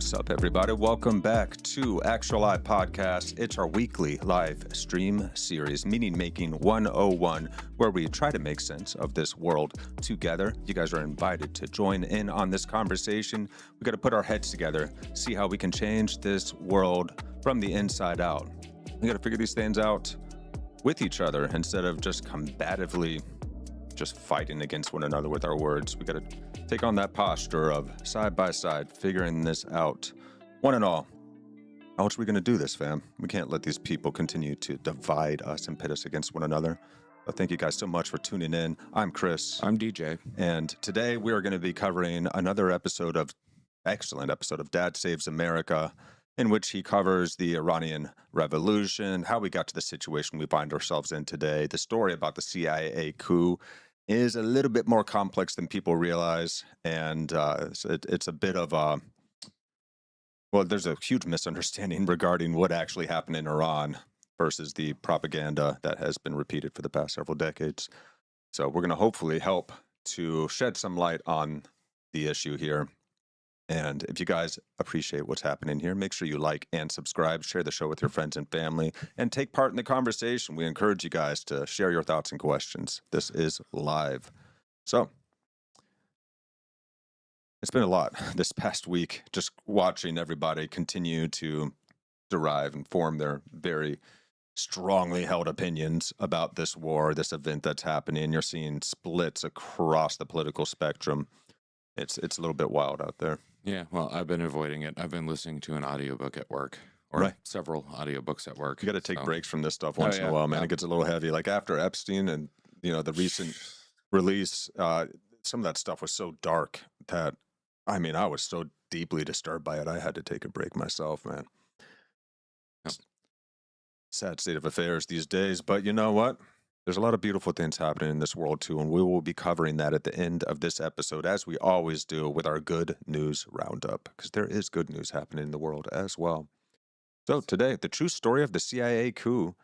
What's up, everybody? Welcome back to Actuali Podcast. It's our weekly live stream series, Meaning Making 101, where we try to make sense of this world together. You guys are invited to join in on this conversation. We got to put our heads together, see how we can change this world from the inside out. We got to figure these things out with each other instead of just combatively just fighting against one another with our words. We got to take on that posture of side by side, figuring this out, one and all. How else are we going to do this, fam? We can't let these people continue to divide us and pit us against one another. But thank you guys so much for tuning in. I'm Chris. I'm DJ. And today we are going to be covering another excellent episode of Dad Saves America, in which he covers the Iranian Revolution, how we got to the situation we find ourselves in today. The story about the CIA coup is a little bit more complex than people realize, and it's a bit of a, well, there's a huge misunderstanding regarding what actually happened in Iran versus the propaganda that has been repeated for the past several decades. So we're going to hopefully help to shed some light on the issue here. And if you guys appreciate what's happening here, make sure you like and subscribe, share the show with your friends and family, and take part in the conversation. We encourage you guys to share your thoughts and questions. This is live. So, it's been a lot this past week, just watching everybody continue to derive and form their very strongly held opinions about this war, this event that's happening. You're seeing splits across the political spectrum. It's a little bit wild out there. Yeah, well, I've been avoiding it. I've been listening to an audiobook at work, or several audiobooks at work. You got to take breaks from this stuff once in a while, man. It gets a little heavy. Like after Epstein and, the recent release, some of that stuff was so dark that, I was so deeply disturbed by it. I had to take a break myself, man. Yep. Sad state of affairs these days, but you know what? There's a lot of beautiful things happening in this world, too, and we will be covering that at the end of this episode, as we always do with our good news roundup, because there is good news happening in the world as well. So today, the true story of the CIA coup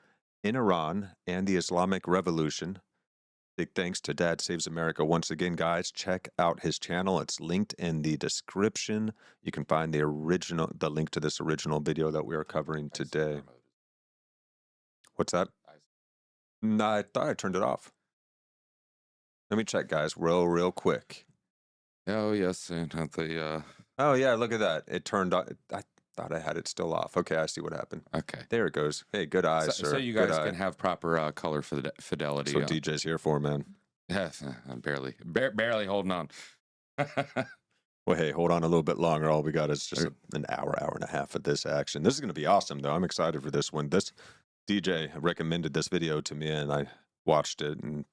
in Iran and the Islamic Revolution. Big thanks to Dad Saves America once again, guys. Check out his channel. It's linked in the description. You can find the link to this original video that we are covering today. What's that? No, I thought I turned it off. Let me check, guys, real quick. Oh, yes. And the, Oh, yeah, look at that. It turned on. I thought I had it still off. Okay, I see what happened. Okay. There it goes. Hey, good eyes, sir. So you guys can have proper color fidelity. That's what DJ's here for, man. Yes, I'm barely holding on. Well, hey, hold on a little bit longer. All we got is just an hour and a half of this action. This is going to be awesome, though. I'm excited for this one. This DJ recommended this video to me, and I watched it and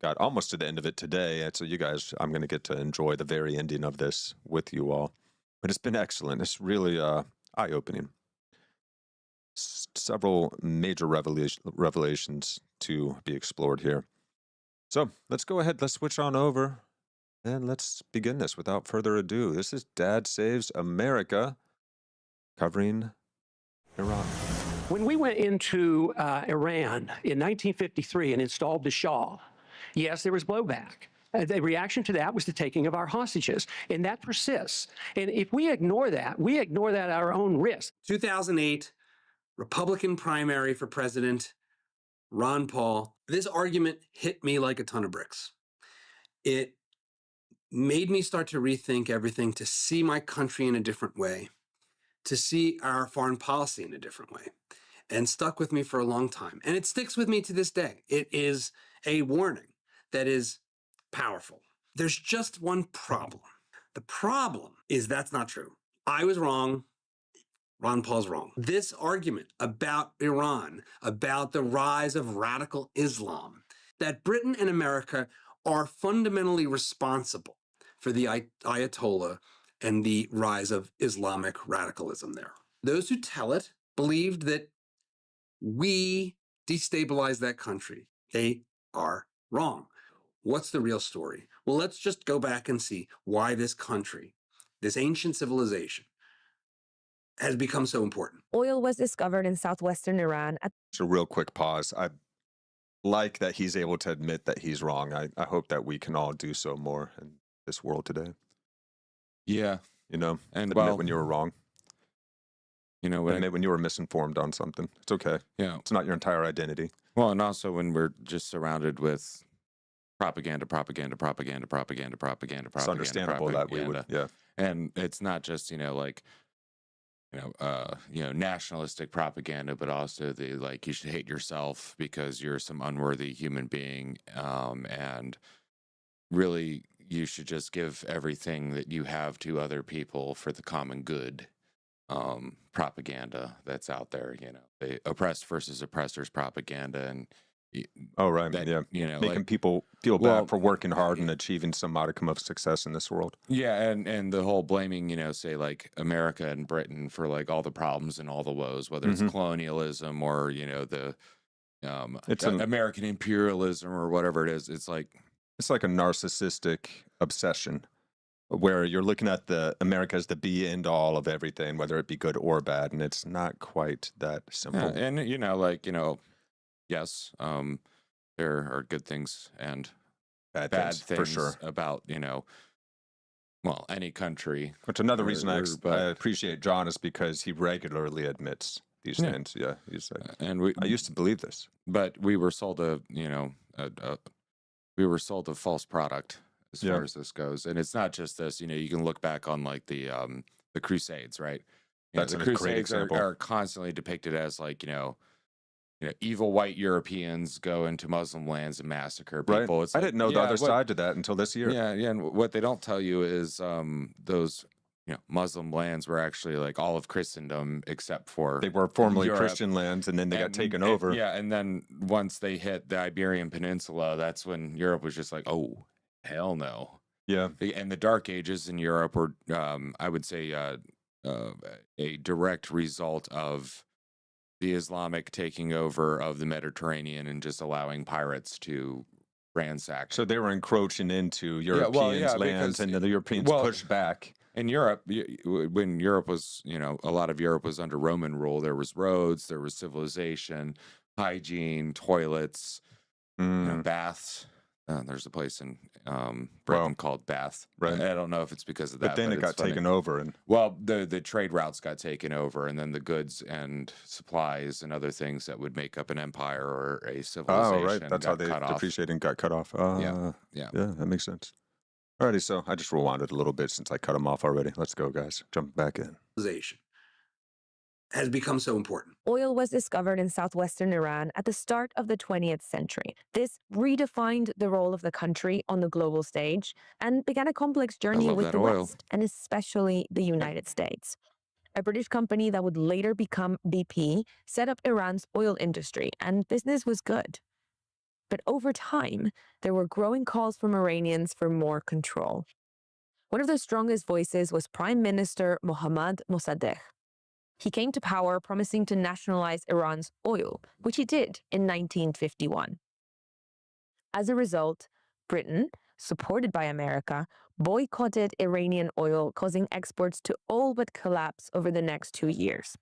got almost to the end of it today. And so you guys, I'm going to get to enjoy the very ending of this with you all. But it's been excellent. It's really eye-opening. Several major revelations to be explored here. So let's go ahead. Let's switch on over, and let's begin this without further ado. This is Dad Saves America, covering Iran. When we went into Iran in 1953 and installed the Shah, yes, there was blowback. The reaction to that was the taking of our hostages, and that persists. And if we ignore that at our own risk. 2008, Republican primary for president, Ron Paul. This argument hit me like a ton of bricks. It made me start to rethink everything, to see my country in a different way, to see our foreign policy in a different way, and stuck with me for a long time. And it sticks with me to this day. It is a warning that is powerful. There's just one problem. The problem is that's not true. I was wrong. Ron Paul's wrong. This argument about Iran, about the rise of radical Islam, that Britain and America are fundamentally responsible for the Ayatollah and the rise of Islamic radicalism there. Those who tell it believed that we destabilized that country. They are wrong. What's the real story? Well, let's just go back and see why this country, this ancient civilization, has become so important. Oil was discovered in southwestern Iran. So real quick pause. I like that he's able to admit that he's wrong. I hope that we can all do so more in this world today. Yeah. you know, And admit when you were wrong. You know, Admit when you were misinformed on something. It's okay. Yeah. It's not your entire identity. Well, and also when we're just surrounded with propaganda. It's understandable that we would, yeah. And it's not just, like, nationalistic propaganda, but also the, like, you should hate yourself because you're some unworthy human being. And really, you should just give everything that you have to other people for the common good. Propaganda that's out there, the oppressed versus oppressors propaganda, and oh right, that, yeah, making like, people feel bad for working hard and achieving some modicum of success in this world. Yeah, and the whole blaming, say like America and Britain for like all the problems and all the woes, whether it's colonialism or the it's American imperialism or whatever it is. It's like a narcissistic obsession, where you're looking at America as the be end all of everything, whether it be good or bad, and it's not quite that simple. Yeah, and yes, there are good things and bad things for sure about any country. Which another reason I appreciate John is because he regularly admits these things. Yeah, he's like, and I used to believe this, but we were sold a false product as far as this goes. And it's not just this, you can look back on like the Crusades, right? That's the a great Crusades example. are constantly depicted as like, evil white Europeans go into Muslim lands and massacre people. Right. It's I didn't know the other side to that until this year. Yeah, and what they don't tell you is those Muslim lands were actually like all of Christendom except for they were formerly Europe. Christian lands, and then they got taken over. And then once they hit the Iberian Peninsula, that's when Europe was just like, oh, hell no. Yeah. And the Dark Ages in Europe were, I would say, a direct result of the Islamic taking over of the Mediterranean and just allowing pirates to ransack. So they were encroaching into Europeans' lands, and the Europeans pushed back. In Europe, when Europe was, a lot of Europe was under Roman rule, there was roads, there was civilization, hygiene, toilets, baths. There's a place in Britain called Bath. Right. I don't know if it's because of that. But then it got taken over. And the trade routes got taken over, and then the goods and supplies and other things that would make up an empire or a civilization. Oh, right. That's how they depreciated and got cut off. Yeah, that makes sense. Alrighty, so I just rewinded a little bit since I cut them off already. Let's go, guys. Jump back in. Has become so important. Oil was discovered in southwestern Iran at the start of the 20th century. This redefined the role of the country on the global stage and began a complex journey with the West, and especially the United States. A British company that would later become BP set up Iran's oil industry, and business was good. But over time, there were growing calls from Iranians for more control. One of the strongest voices was Prime Minister Mohammad Mosaddegh. He came to power promising to nationalize Iran's oil, which he did in 1951. As a result, Britain, supported by America, boycotted Iranian oil, causing exports to all but collapse over the next 2 years.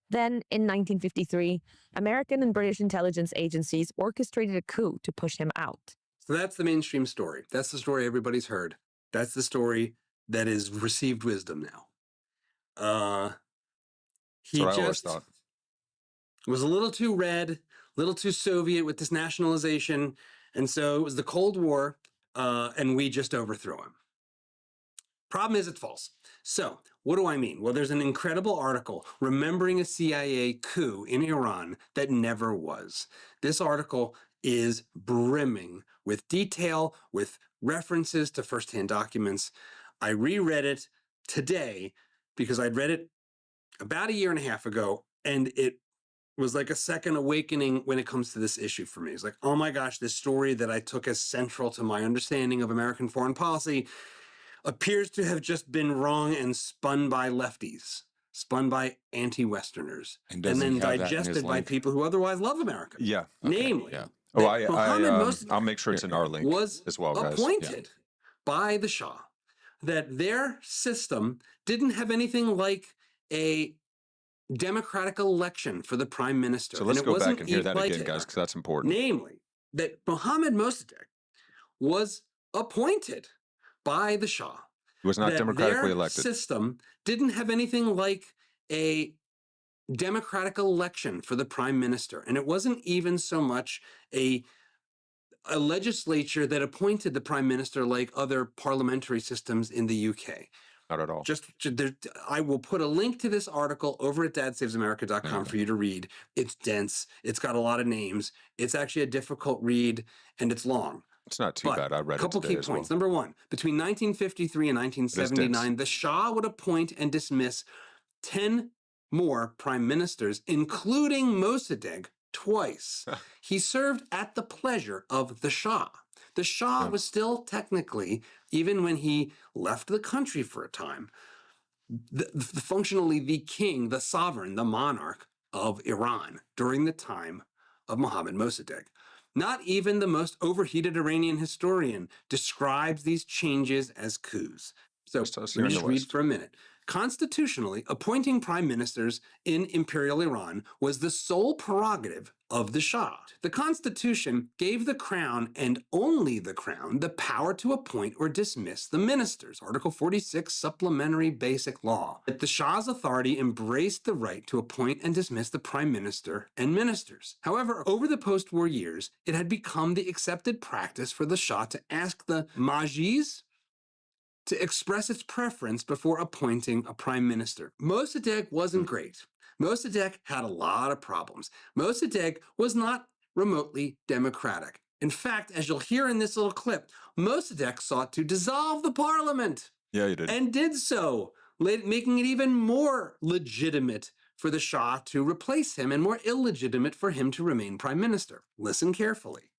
Then, in 1953, American and British intelligence agencies orchestrated a coup to push him out. So that's the mainstream story. That's the story everybody's heard. That's the story that is received wisdom now. He just was a little too red, a little too Soviet with this nationalization. And so it was the Cold War, and we just overthrew him. Problem is, it's false. So what do I mean? Well, there's an incredible article, Remembering a CIA Coup in Iran That Never Was. This article is brimming with detail, with references to firsthand documents. I reread it today because I'd read it about a year and a half ago, and it was like a second awakening when it comes to this issue for me. It's like, oh my gosh, this story that I took as central to my understanding of American foreign policy appears to have just been wrong and spun by lefties, spun by anti-Westerners, and then digested by people who otherwise love America. Yeah. Namely, I'll make sure it's in our link was as well, guys. Appointed by the Shah, that their system didn't have anything like a democratic election for the prime minister. So let's go back and hear that again, guys, because that's important. Namely, that Mohammad Mosaddegh was appointed by the Shah He was not democratically their elected. system didn't have anything like a democratic election for the prime minister. And it wasn't even so much a legislature that appointed the prime minister like other parliamentary systems in the UK. Not at all. I will put a link to this article over at dadsavesamerica.com for you to read. It's dense. It's got a lot of names. It's actually a difficult read, and it's long. It's not too bad. I read it today. A couple key points. Number one, between 1953 and 1979, the Shah would appoint and dismiss 10 more prime ministers, including Mosaddegh, twice. He served at the pleasure of the Shah. The Shah was still technically, even when he left the country for a time, functionally the king, the sovereign, the monarch of Iran during the time of Mohammad Mosaddegh. Not even the most overheated Iranian historian describes these changes as coups. So let me just read for a minute. Constitutionally, appointing prime ministers in Imperial Iran was the sole prerogative of the Shah. The Constitution gave the crown, and only the crown, the power to appoint or dismiss the ministers. Article 46, Supplementary Basic Law. The Shah's authority embraced the right to appoint and dismiss the prime minister and ministers. However, over the post-war years, it had become the accepted practice for the Shah to ask the Majlis to express its preference before appointing a prime minister. Mosaddegh wasn't great. Mosaddegh had a lot of problems. Mosaddegh was not remotely democratic. In fact, as you'll hear in this little clip, Mosaddegh sought to dissolve the parliament. Yeah, he did. And did so, making it even more legitimate for the Shah to replace him and more illegitimate for him to remain prime minister. Listen carefully.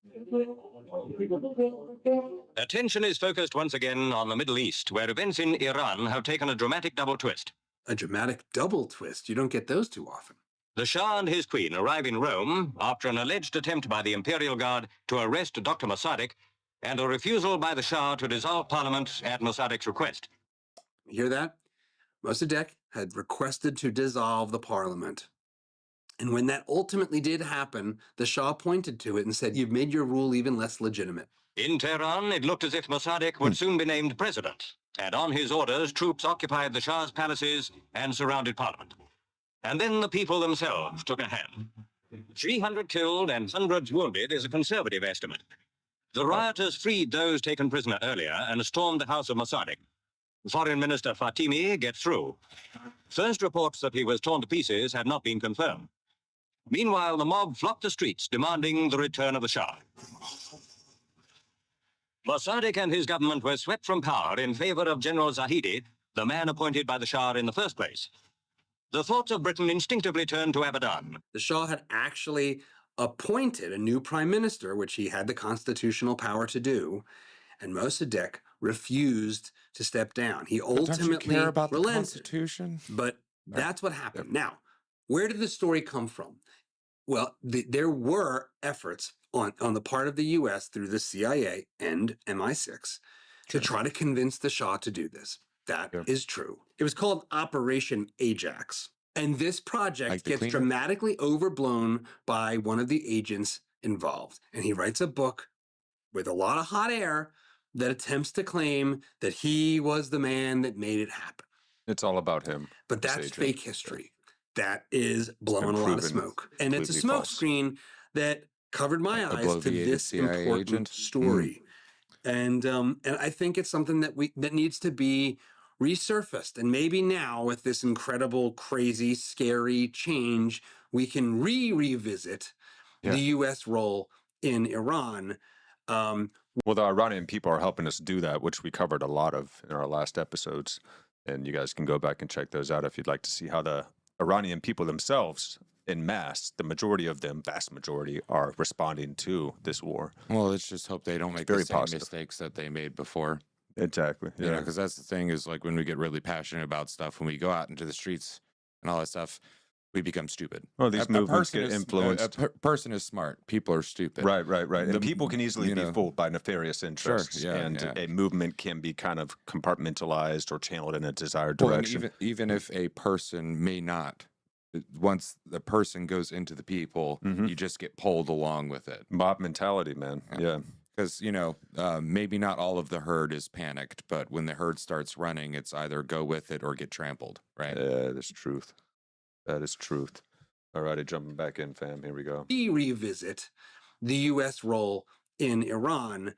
Attention is focused once again on the Middle East, where events in Iran have taken a dramatic double twist. A dramatic double twist? You don't get those too often. The Shah and his queen arrive in Rome after an alleged attempt by the Imperial Guard to arrest Dr. Mosaddegh and a refusal by the Shah to dissolve Parliament at Mossadegh's request. You hear that? Mosaddegh had requested to dissolve the parliament. And when that ultimately did happen, the Shah pointed to it and said, "You've made your rule even less legitimate." In Tehran, it looked as if Mossaddegh would soon be named president, and on his orders, troops occupied the Shah's palaces and surrounded Parliament. And then the people themselves took a hand. 300 killed and hundreds wounded is a conservative estimate. The rioters freed those taken prisoner earlier and stormed the house of Mosaddegh. Foreign Minister Fatimi gets through. First reports that he was torn to pieces had not been confirmed. Meanwhile, the mob flocked the streets, demanding the return of the Shah. Mosaddegh and his government were swept from power in favor of General Zahedi, the man appointed by the Shah in the first place. The thoughts of Britain instinctively turned to Abadan. The Shah had actually appointed a new prime minister, which he had the constitutional power to do, and Mosaddegh refused to step down. He ultimately care about relented. The Constitution? But that's what happened. Now, where did the story come from? Well, there were efforts on the part of the U.S. through the CIA and MI6 to try to convince the Shah to do this. That is true. It was called Operation Ajax. And this project gets dramatically overblown by one of the agents involved. And he writes a book with a lot of hot air that attempts to claim that he was the man that made it happen. It's all about him. But that's fake history. That is blowing a lot of smoke. And it's a smokescreen that covered my eyes to this important story. And I think it's something that needs to be resurfaced. And maybe now with this incredible, crazy, scary change, we can revisit the U.S. role in Iran. Well, the Iranian people are helping us do that, which we covered a lot of in our last episodes. And you guys can go back and check those out if you'd like to see how the Iranian people themselves, en masse, the majority of them, vast majority, are responding to this war. Well, let's just hope they don't make the same mistakes that they made before. Exactly. Yeah, because that's the thing is like when we get really passionate about stuff, when we go out into the streets and all that stuff, we become stupid. Well, these movements get influenced. A person is smart. People are stupid. Right. And people can easily be fooled by nefarious interests. Sure, a movement can be kind of compartmentalized or channeled in a desired direction. Well, even if a person may not, once the person goes into the people, you just get pulled along with it. Mob mentality, man. Yeah. Because, maybe not all of the herd is panicked, but when the herd starts running, it's either go with it or get trampled, right? Yeah, that's truth. That is truth. All righty, jumping back in, fam. Here we go. We revisit the U.S. role in Iran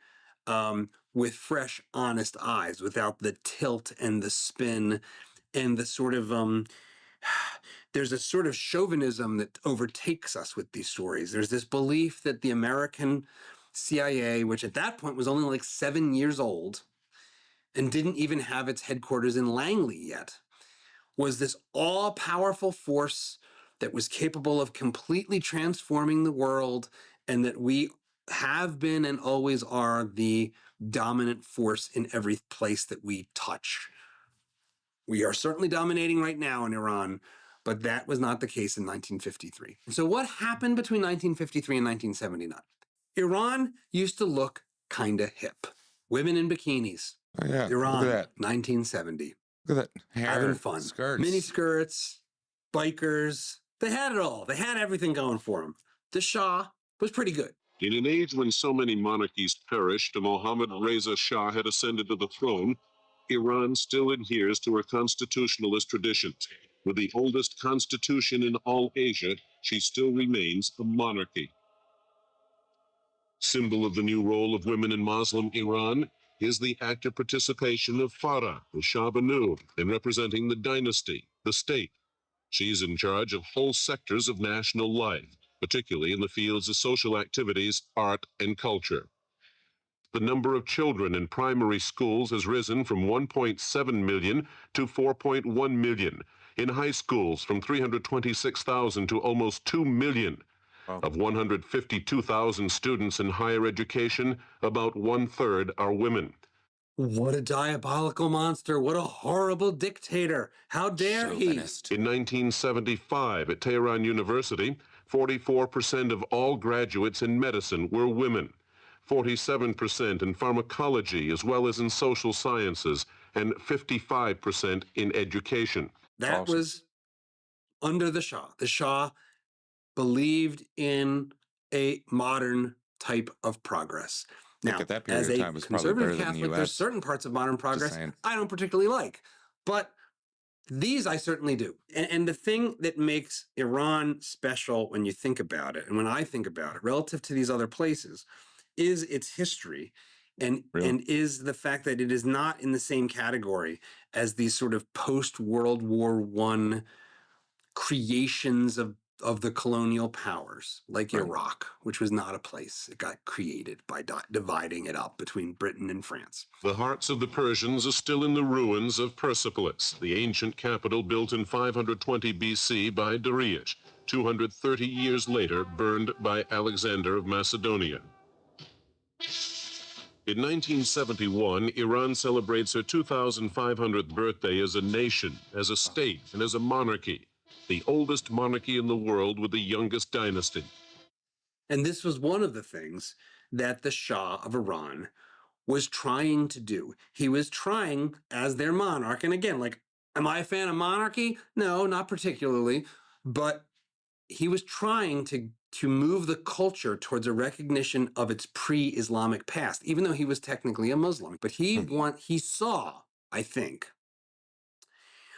with fresh, honest eyes, without the tilt and the spin and the sort of there's a sort of chauvinism that overtakes us with these stories. There's this belief that the American CIA, which at that point was only like 7 years old and didn't even have its headquarters in Langley yet, was this all-powerful force that was capable of completely transforming the world, and that we have been and always are the dominant force in every place that we touch. We are certainly dominating right now in Iran, but that was not the case in 1953. So what happened between 1953 and 1979? Iran used to look kind of hip. Women in bikinis. Oh, yeah. Iran, Look at that. 1970. Look at that hair. Having fun. Skirts. Mini skirts, bikers. They had it all. They had everything going for them. The Shah was pretty good. In an age when so many monarchies perished and Mohammad Reza Shah had ascended to the throne, Iran still adheres to her constitutionalist traditions. With the oldest constitution in all Asia, she still remains a monarchy. Symbol of the new role of women in Muslim Iran is the active participation of Farah, the Shah Banu, in representing the dynasty, the state. She's in charge of whole sectors of national life, particularly in the fields of social activities, art, and culture. The number of children in primary schools has risen from 1.7 million to 4.1 million. In high schools, from 326,000 to almost 2 million. Wow. Of 152,000 students in higher education, about 1/3 are women. What a diabolical monster. What a horrible dictator. How dare he? Chauvinist. In 1975, at Tehran University, 44% of all graduates in medicine were women, 47% in pharmacology as well as in social sciences, and 55% in education. That Awesome. was under the Shah. The Shah believed in a modern type of progress. Now, at that period as of a time, it was probably better conservative than the Catholic, there's US. certain parts of modern progress saying. I don't particularly like, but these I certainly do. And the thing that makes Iran special when you think about it, and when I think about it, relative to these other places, is its history, and is the fact that it is not in the same category as these sort of post-World War I creations of the colonial powers, like Iraq, which was not a place. It got created by dividing it up between Britain and France. The hearts of the Persians are still in the ruins of Persepolis, the ancient capital built in 520 BC by Darius, 230 years later burned by Alexander of Macedonia. In 1971, Iran celebrates her 2,500th birthday as a nation, as a state, and as a monarchy, the oldest monarchy in the world with the youngest dynasty. And this was one of the things that the Shah of Iran was trying to do. He was trying, as their monarch, and again, like, am I a fan of monarchy? No, not particularly, but he was trying to move the culture towards a recognition of its pre-Islamic past, even though he was technically a Muslim. But he saw, I think,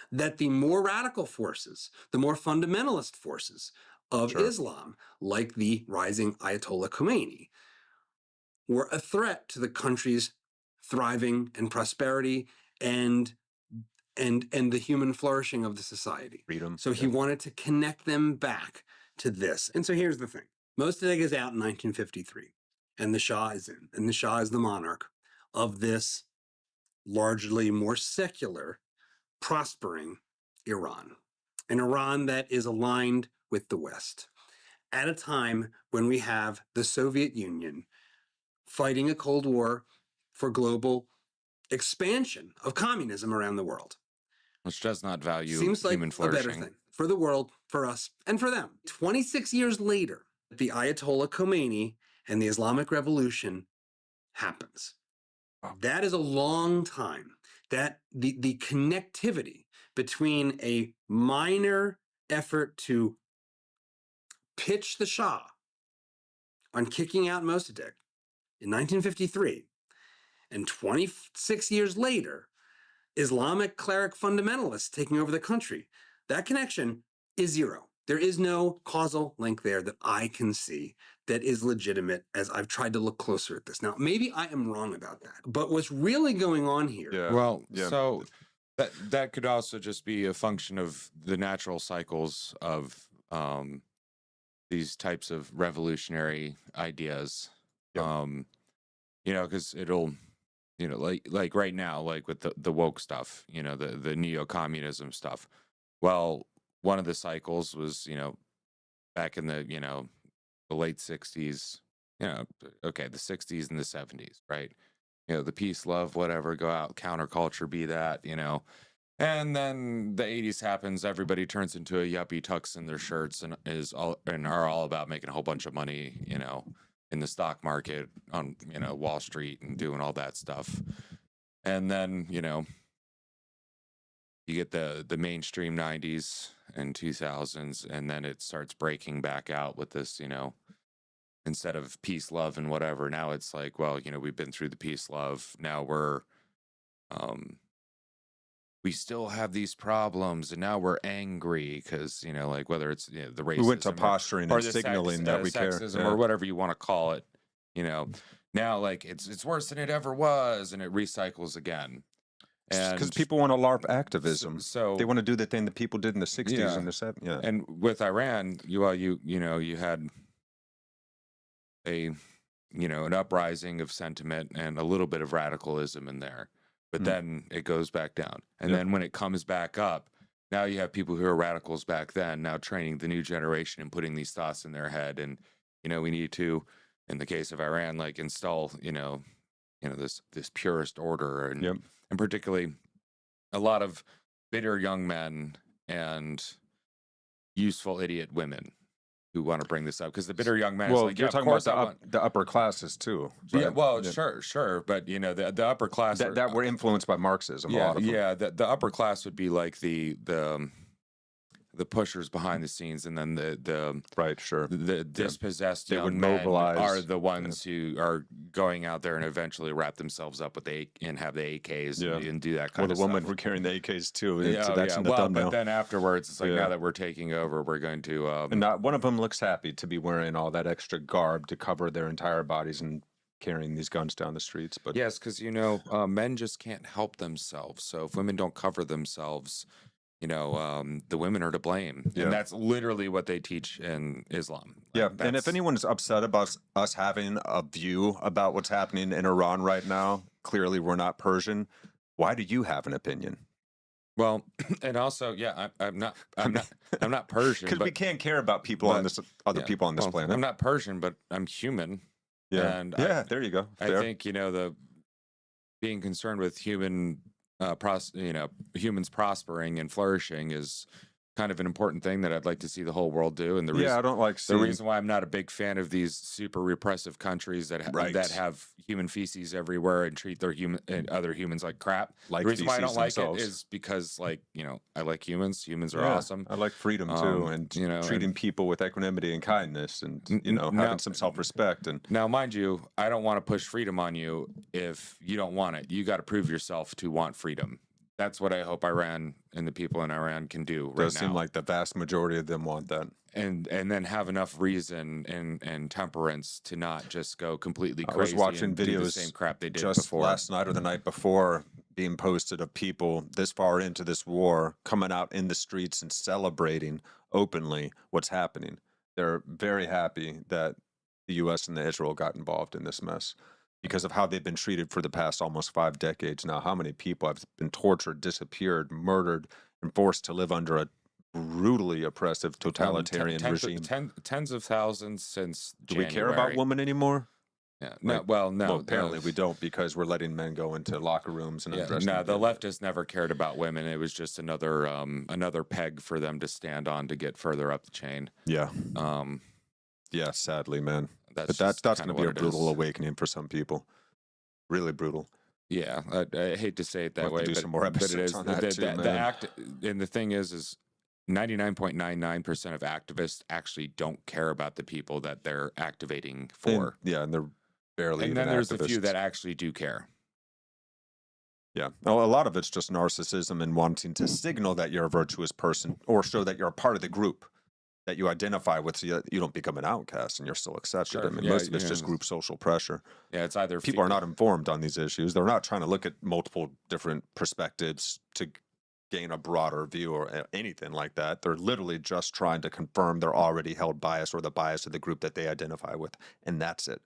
that the more radical forces, the more fundamentalist forces of Islam, like the rising Ayatollah Khomeini, were a threat to the country's thriving and prosperity and the human flourishing of the society. Freedom. So he wanted to connect them back to this. And so here's the thing. Mosaddegh is out in 1953, and the Shah is in, and the Shah is the monarch of this largely more secular, prospering Iran, an Iran that is aligned with the West, at a time when we have the Soviet Union fighting a Cold War for global expansion of communism around the world. Which does not value Seems like human a flourishing. better thing for the world, for us, and for them. 26 years later, the Ayatollah Khomeini and the Islamic Revolution happens. That is a long time. That the connectivity between a minor effort to pitch the Shah on kicking out Mosaddegh in 1953, and 26 years later, Islamic cleric fundamentalists taking over the country, that connection is zero. There is no causal link there that I can see that is legitimate as I've tried to look closer at this. Now, maybe I am wrong about that, but what's really going on here? So that could also just be a function of the natural cycles of these types of revolutionary ideas. Because it'll, like right now, like with the woke stuff, the neo-communism stuff. Well, one of the cycles was, back in the late 60s, the 60s and the 70s, right? The peace, love, whatever, go out, counterculture, be that, and then the 80s happens, everybody turns into a yuppie, tucks in their shirts and are all about making a whole bunch of money, in the stock market on, Wall Street and doing all that stuff. And then, you get the mainstream 90s and 2000s, and then it starts breaking back out with this, instead of peace, love, and whatever, now it's like, well, we've been through the peace, love. Now we're, we still have these problems, and now we're angry because, like whether it's the racism, we went to posturing or and signaling that we care, or whatever you want to call it, now like it's worse than it ever was, and it recycles again. Because people want to LARP activism, so they want to do the thing that people did in the 60s and the 70s. Yeah. And with Iran, you had an uprising of sentiment and a little bit of radicalism in there, but then it goes back down. And then when it comes back up, now you have people who are radicals back then now training the new generation and putting these thoughts in their head. And we need to, in the case of Iran, like install this purist order, and and particularly a lot of bitter young men and useful idiot women who want to bring this up, because the bitter young men. Well, like, you're talking about the upper classes too. Right? Yeah, well, sure, but the upper class that were influenced by Marxism. Yeah, a lot of them. the upper class would be like the pushers behind the scenes, and then the dispossessed young men are the ones who are going out there and eventually wrap themselves up with and have the AKs and do that kind of stuff. Well, the women were carrying the AKs too. But then afterwards, it's like, now that we're taking over, we're going to and not one of them looks happy to be wearing all that extra garb to cover their entire bodies and carrying these guns down the streets. But yes, because men just can't help themselves. So if women don't cover themselves, the women are to blame. And that's literally what they teach in Islam. And if anyone's upset about us having a view about what's happening in Iran right now, clearly we're not Persian. Why do you have an opinion? Well, and also, I'm not Persian. Because we can't care about people on this, other people on this planet. I'm not Persian, but I'm human. Yeah. And there you go. I think, the being concerned with humans prospering and flourishing is kind of an important thing that I'd like to see the whole world do. And the reason, I don't like the reason why I'm not a big fan of these super repressive countries that that have human feces everywhere and treat their other humans like crap. Like the reason why I don't like themselves. it is because, I like humans. Humans are awesome. I like freedom too, and treating people with equanimity and kindness, and having some self-respect. And now, mind you, I don't want to push freedom on you if you don't want it. You got to prove yourself to want freedom. That's what I hope Iran and the people in Iran can do right now. Does seem like the vast majority of them want that. And then have enough reason and temperance to not just go completely crazy. I was watching and videos do the same crap they did just before. last night or the night before being posted of people this far into this war coming out in the streets and celebrating openly what's happening. They're very happy that the U.S. and Israel got involved in this mess, because of how they've been treated for the past almost 5 decades now. How many people have been tortured, disappeared, murdered, and forced to live under a brutally oppressive totalitarian regime. Tens of thousands since January. Do we care about women anymore? Yeah. No. Well, no. Well, apparently we don't, because we're letting men go into locker rooms and undress them. No, the leftists never cared about women. It was just another peg for them to stand on to get further up the chain. Yeah. Yeah. Sadly, man. That's going to be a brutal awakening for some people. Really brutal. Yeah, I hate to say it that way, do some more episodes on that too, man. And the thing is 99.99% of activists actually don't care about the people that they're activating for. And they're barely And even then there's a few activists. that actually do care. Yeah. Well, a lot of it's just narcissism and wanting to signal that you're a virtuous person or show that you're a part of the group that you identify with, so you don't become an outcast and you're still accepted. Sure. I mean, Yeah, most of it's yeah. just group social pressure. Yeah, it's either People are not informed on these issues. They're not trying to look at multiple different perspectives to gain a broader view or anything like that. They're literally just trying to confirm their already held bias or the bias of the group that they identify with, and that's it.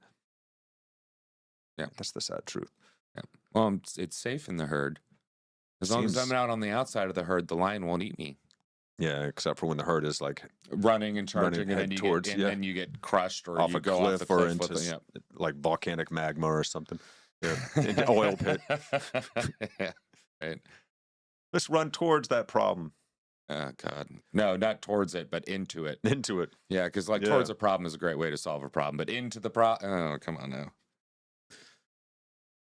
Yeah, that's the sad truth. Yeah. Well, it's safe in the herd. As long as I'm out on the outside of the herd, the lion won't eat me. Yeah, except for when the herd is like running and charging, and then towards, you get crushed, or off you a go cliff off the cliff or into like volcanic magma or something. Yeah, into oil pit. Yeah, right. Let's run towards that problem. Oh God, no, not towards it, but into it. Into it. Yeah, because towards a problem is a great way to solve a problem, but into the problem. Oh, come on now.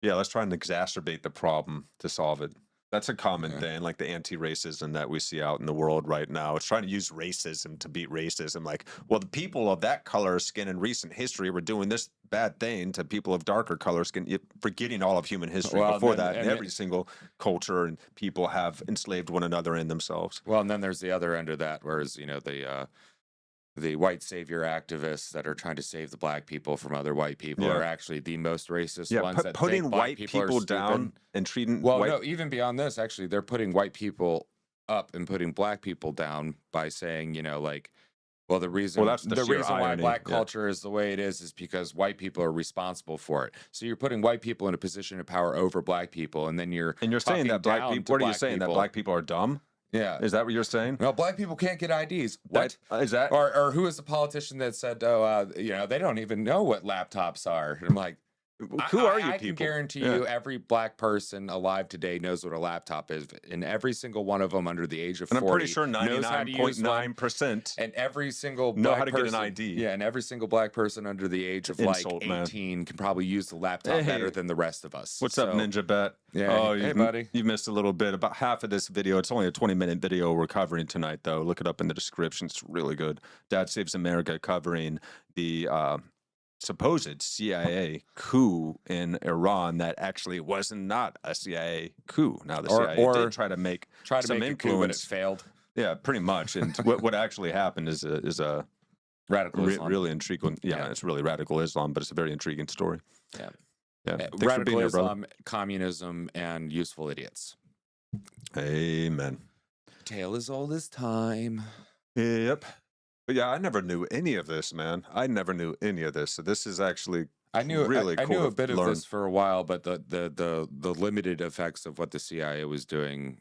Yeah, let's try and exacerbate the problem to solve it. That's a common thing, like the anti-racism that we see out in the world right now. It's trying to use racism to beat racism. Like, well, the people of that color skin in recent history were doing this bad thing to people of darker color skin, forgetting all of human history. Before that, every single culture and people have enslaved one another in themselves. Well, and then there's the other end of that, whereas, the white savior activists that are trying to save the black people from other white people are actually the most racist ones. That putting think white people down and treating no, even beyond this, actually, they're putting white people up and putting black people down by saying, well, the reason that's the reason why irony. black culture is the way it is because white people are responsible for it. So you're putting white people in a position of power over black people, and then you're saying that black people. What are you saying? That black people are dumb? Yeah. Is that what you're saying? Well, black people can't get IDs. What? Is that? Or who is the politician that said, they don't even know what laptops are? I'm like, who are you I people? can guarantee you every black person alive today knows what a laptop is, and every single one of them under the age of 40 I'm pretty sure 99.9%. And every single know black how to person, get an ID. Yeah, and every single black person under the age of 18 can probably use the laptop better than the rest of us. What's up, Ninja Bet? Yeah, hey buddy. You missed a little bit. About half of this video. It's only a 20-minute video we're covering tonight, though. Look it up in the description. It's really good. Dad Saves America, covering the supposed CIA coup in Iran that actually was not a CIA coup. Now the CIA did try to make some influence, coup, but it failed. Yeah, pretty much. And what actually happened is a radical Islam. Really intriguing. Yeah, it's really radical Islam, but it's a very intriguing story. Yeah. Yeah. Radical Islam, communism, and useful idiots. Amen. Tale as old as time. Yep. But yeah, I never knew any of this, man. I never knew any of this. So this is actually really cool. I knew a bit of this for a while, but the limited effects of what the CIA was doing,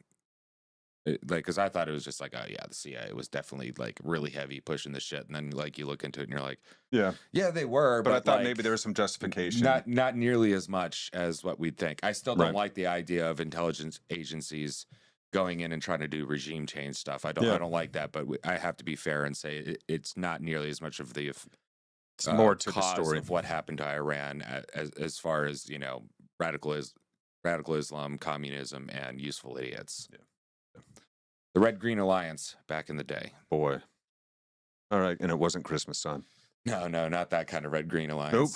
because I thought it was just like, oh yeah, the CIA was definitely like really heavy pushing the shit, and then like you look into it and you're like, yeah, they were, but I thought maybe there was some justification. Not nearly as much as what we'd think. I still don't like the idea of intelligence agencies going in and trying to do regime change stuff. I don't like that, but I have to be fair and say it's not nearly as much of the it's more to cause the story of what happened to Iran as far as radical Islam, communism, and useful idiots. Yeah. The Red-Green Alliance back in the day. Boy. All right, and it wasn't Christmas time. No, not that kind of Red-Green Alliance. Nope.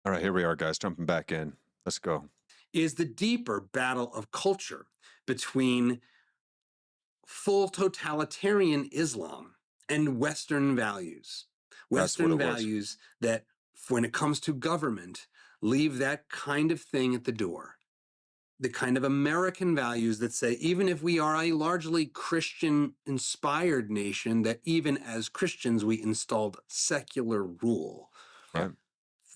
All right, here we are, guys, jumping back in. Let's go. Is the deeper battle of culture between full totalitarian Islam and Western values. Western values that, when it comes to government, leave that kind of thing at the door. The kind of American values that say, even if we are a largely Christian-inspired nation, that even as Christians we installed secular rule. Right.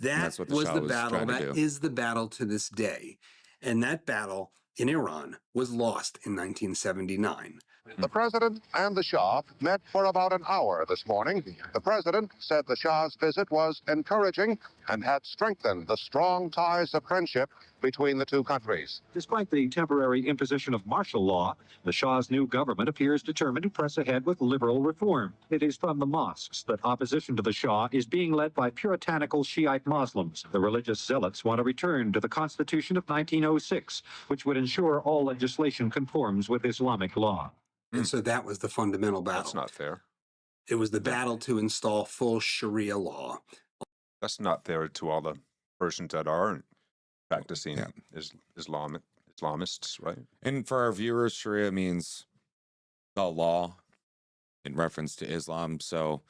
That was the battle. That is the battle to this day. And that battle in Iran was lost in 1979. The president and the Shah met for about an hour this morning. The president said the Shah's visit was encouraging and had strengthened the strong ties of friendship between the two countries. Despite the temporary imposition of martial law, the Shah's new government appears determined to press ahead with liberal reform. It is from the mosques that opposition to the Shah is being led by puritanical Shiite Muslims. The religious zealots want to return to the Constitution of 1906, which would ensure all legislation conforms with Islamic law. And so that was the fundamental battle. That's not fair. It was the battle to install full Sharia law. That's not fair to all the persons that are practicing Islamists, right? And for our viewers, Sharia means the law in reference to Islam. So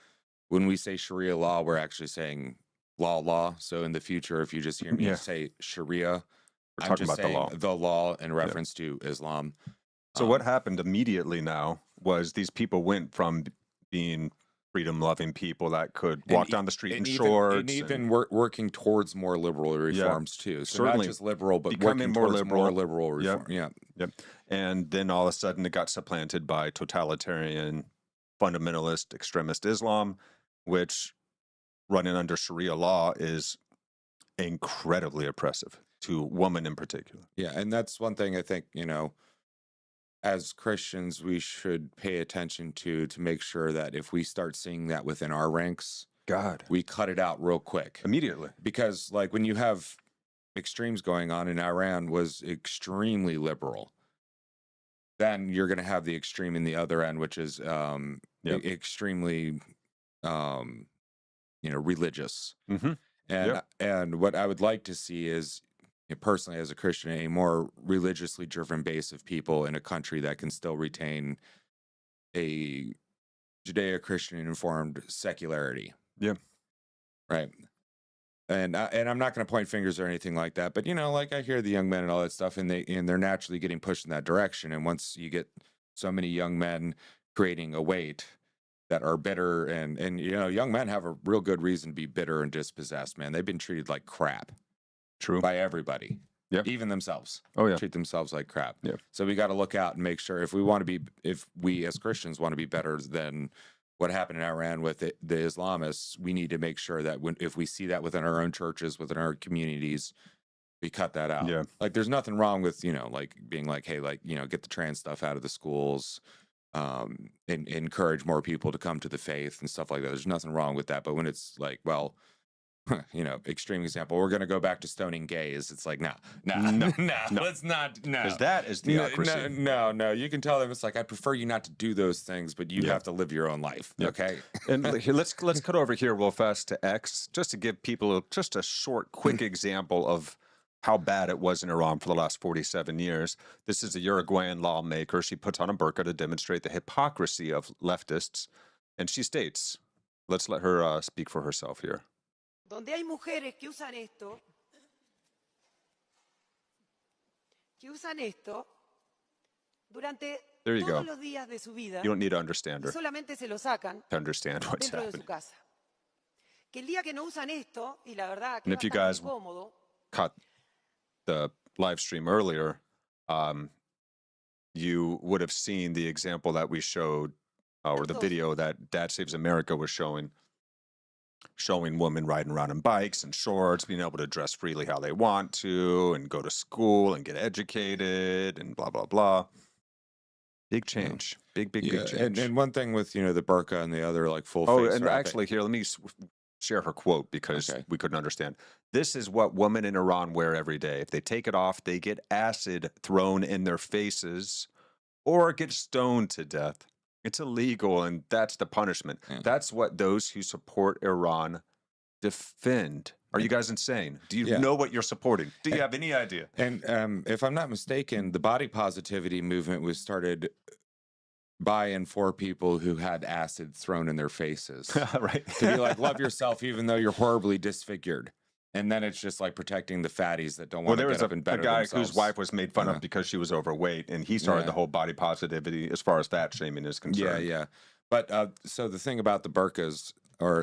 when we say Sharia law, we're actually saying law. So in the future, if you just hear me say Sharia, We're I'm talking just about saying the law. in reference to Islam. So what happened immediately now was these people went from being freedom-loving people that could walk down the street in shorts. And even working towards more liberal reforms too. So certainly not just liberal, but becoming working more towards liberal. more liberal reform. Yep. And then all of a sudden it got supplanted by totalitarian, fundamentalist, extremist Islam, which running under Sharia law is incredibly oppressive to women in particular. Yeah, and that's one thing I think, as Christians, we should pay attention to make sure that if we start seeing that within our ranks, we cut it out real quick. Immediately. Because like when you have extremes going on in Iran was extremely liberal, then you're going to have the extreme in the other end, which is extremely, religious. And what I would like to see is, personally as a Christian, a more religiously driven base of people in a country that can still retain a Judeo-Christian informed secularity. Yeah. Right. And I'm not going to point fingers or anything like that, but like I hear the young men and all that stuff, and they're naturally getting pushed in that direction. And once you get so many young men creating a weight that are bitter, and young men have a real good reason to be bitter and dispossessed, man. They've been treated like crap. True. By everybody. Yeah. Even themselves. Oh yeah. Treat themselves like crap. Yeah. So we got to look out and make sure if we as Christians want to be better than what happened in Iran with the Islamists, we need to make sure that if we see that within our own churches, within our communities, we cut that out. Yeah. Like there's nothing wrong with, like being like, hey, like, get the trans stuff out of the schools, and encourage more people to come to the faith and stuff like that. There's nothing wrong with that. But when it's like, well, extreme example, we're going to go back to stoning gays. It's like, no, let's not. No, because that is theocracy. No. You can tell them it's like, I prefer you not to do those things, but you have to live your own life. Yeah. Okay. And let's cut over here real fast to X, just to give people just a short, quick example of how bad it was in Iran for the last 47 years. This is a Uruguayan lawmaker. She puts on a burqa to demonstrate the hypocrisy of leftists, and she states, let's let her speak for herself here. Donde hay mujeres que usan esto durante todos los días de su vida. You don't need to understand her Solamente se lo sacan to understand what's dentro de happening. su casa. Que el día que no usan esto, y la verdad que And es if you bastante guys incómodo, caught the live stream earlier, you would have seen the example that we showed, or the video that Dad Saves America was showing women riding around on bikes and shorts, being able to dress freely how they want to, and go to school and get educated and blah, blah, blah. Big change. Big change. And one thing with, the burqa and the other like full Oh, face and wrapping. actually here, let me share her quote because we couldn't understand. This is what women in Iran wear every day. If they take it off, they get acid thrown in their faces or get stoned to death. It's illegal, and that's the punishment. That's what those who support Iran defend. Are you guys insane? Do you know what you're supporting? Do you have any idea? And if I'm not mistaken, the body positivity movement was started by and for people who had acid thrown in their faces. Right. To be like, love yourself even though you're horribly disfigured. And then it's just like protecting the fatties that don't want to get up and better a guy themselves. whose wife was made fun of because she was overweight, and he started the whole body positivity as far as fat shaming is concerned. Yeah. But so the thing about the burqas, or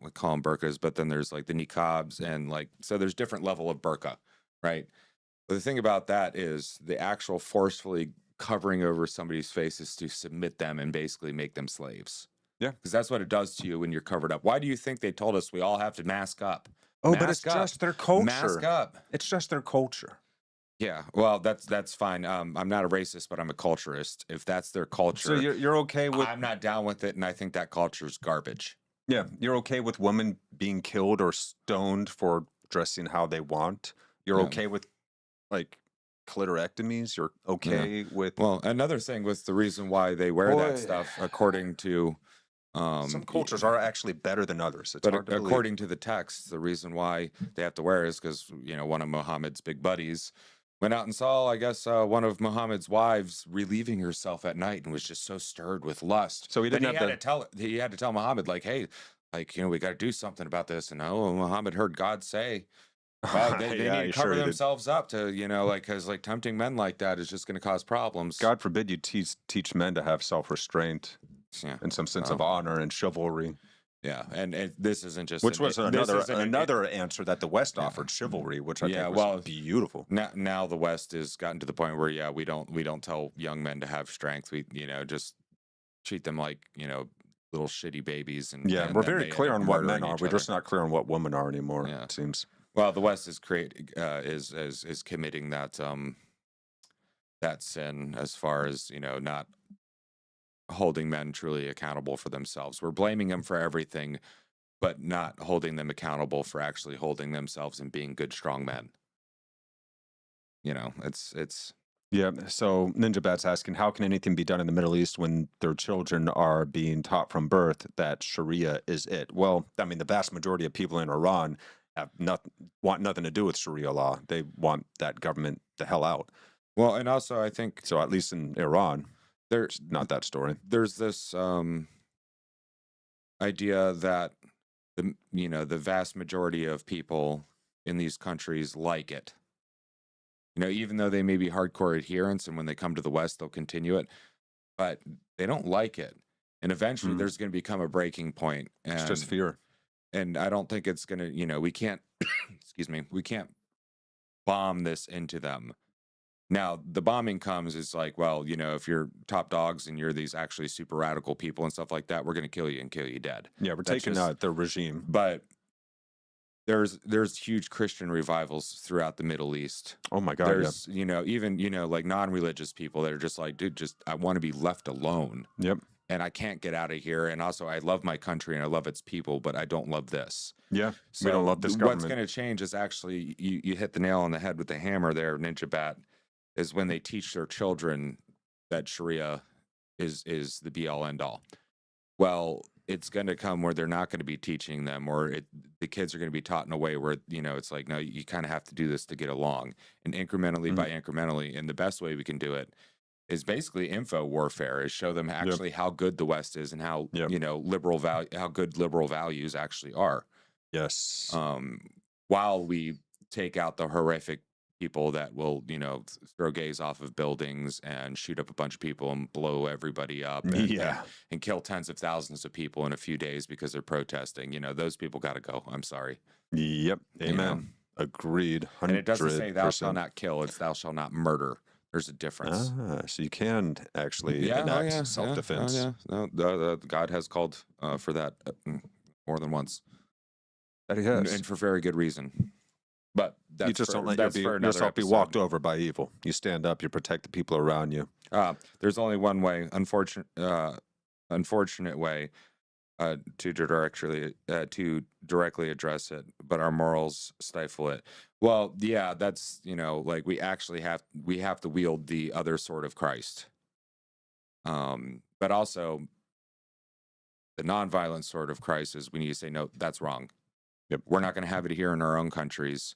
we call them burqas, but then there's like the niqabs, and like, so there's different level of burqa, right? But the thing about that is the actual forcefully covering over somebody's face is to submit them and basically make them slaves. Yeah. Because that's what it does to you when you're covered up. Why do you think they told us we all have to mask up? Oh, but it's just their culture. Mask up. It's just their culture. Yeah, well, that's fine. I'm not a racist, but I'm a culturist. If that's their culture, so you're okay with? I'm not down with it, and I think that culture's garbage. Yeah, you're okay with women being killed or stoned for dressing how they want. You're okay with like clitorectomies. You're okay with. Well, another thing was the reason why they wear that stuff, according to Some cultures are actually better than others. It's but hard to according to the text, the reason why they have to wear it is because, one of Muhammad's big buddies went out and saw, I guess, one of Muhammad's wives relieving herself at night and was just so stirred with lust. So he didn't he had to tell Muhammad, like, hey, like, we got to do something about this. And Muhammad heard God say, well, they need to cover themselves up to, because like tempting men like that is just going to cause problems. God forbid you teach men to have self-restraint and some sense of honor and chivalry. Yeah, and this isn't just which was another answer that the West offered, chivalry, which I think was beautiful. Now the West has gotten to the point where we don't tell young men to have strength. We just treat them like little shitty babies. And we're very clear on what men are. We're just not clear on what women are anymore. It seems. Well, the West is committing that that sin as far as not holding men truly accountable for themselves. We're blaming them for everything, but not holding them accountable for actually holding themselves and being good, strong men. It's yeah. So Ninja Bat's asking, how can anything be done in the Middle East when their children are being taught from birth that Sharia is it? Well, I mean, the vast majority of people in Iran want nothing to do with Sharia law. They want that government the hell out. Well, and also I think so. At least in Iran. There's not that story. There's this idea that the vast majority of people in these countries like it. Even though they may be hardcore adherents, and when they come to the West, they'll continue it, but they don't like it. And eventually, there's going to become a breaking point. And, it's just fear. And I don't think it's going to. We can't. Excuse me. We can't bomb this into them. Now, the bombing comes, it's like, well, if you're top dogs and you're these actually super radical people and stuff like that, we're going to kill you and kill you dead. Yeah, we're taking out the regime. But there's huge Christian revivals throughout the Middle East. Oh, my God. There's, even, like non-religious people that are just like, dude, I want to be left alone. Yep. And I can't get out of here. And also, I love my country and I love its people, but I don't love this. Yeah, so we don't love this government. What's going to change is actually, you hit the nail on the head with the hammer there, Ninja Bat, is when they teach their children that Sharia is the be-all, end-all. Well, it's going to come where they're not going to be teaching them, or the kids are going to be taught in a way where, it's like, no, you kind of have to do this to get along. And incrementally by incrementally, and the best way we can do it is basically info warfare, is show them actually how good the West is and how, how good liberal values actually are. Yes. While we take out the horrific people that will, throw gays off of buildings and shoot up a bunch of people and blow everybody up and kill tens of thousands of people in a few days because they're protesting. Those people got to go. I'm sorry. Yep. Amen. Agreed. 100%. And it doesn't say thou shalt not kill. It's thou shalt not murder. There's a difference. So you can actually enact self-defense. No, God has called for that more than once. That he has. And for very good reason. But you just don't let yourself be walked over by evil. You stand up, you protect the people around you. There's only one way, unfortunate way to directly address it, but our morals stifle it. Well, yeah, that's, like we actually have to wield the other sword of Christ. But also the nonviolent sword of Christ is when you say, no, that's wrong. Yep. We're not going to have it here in our own countries.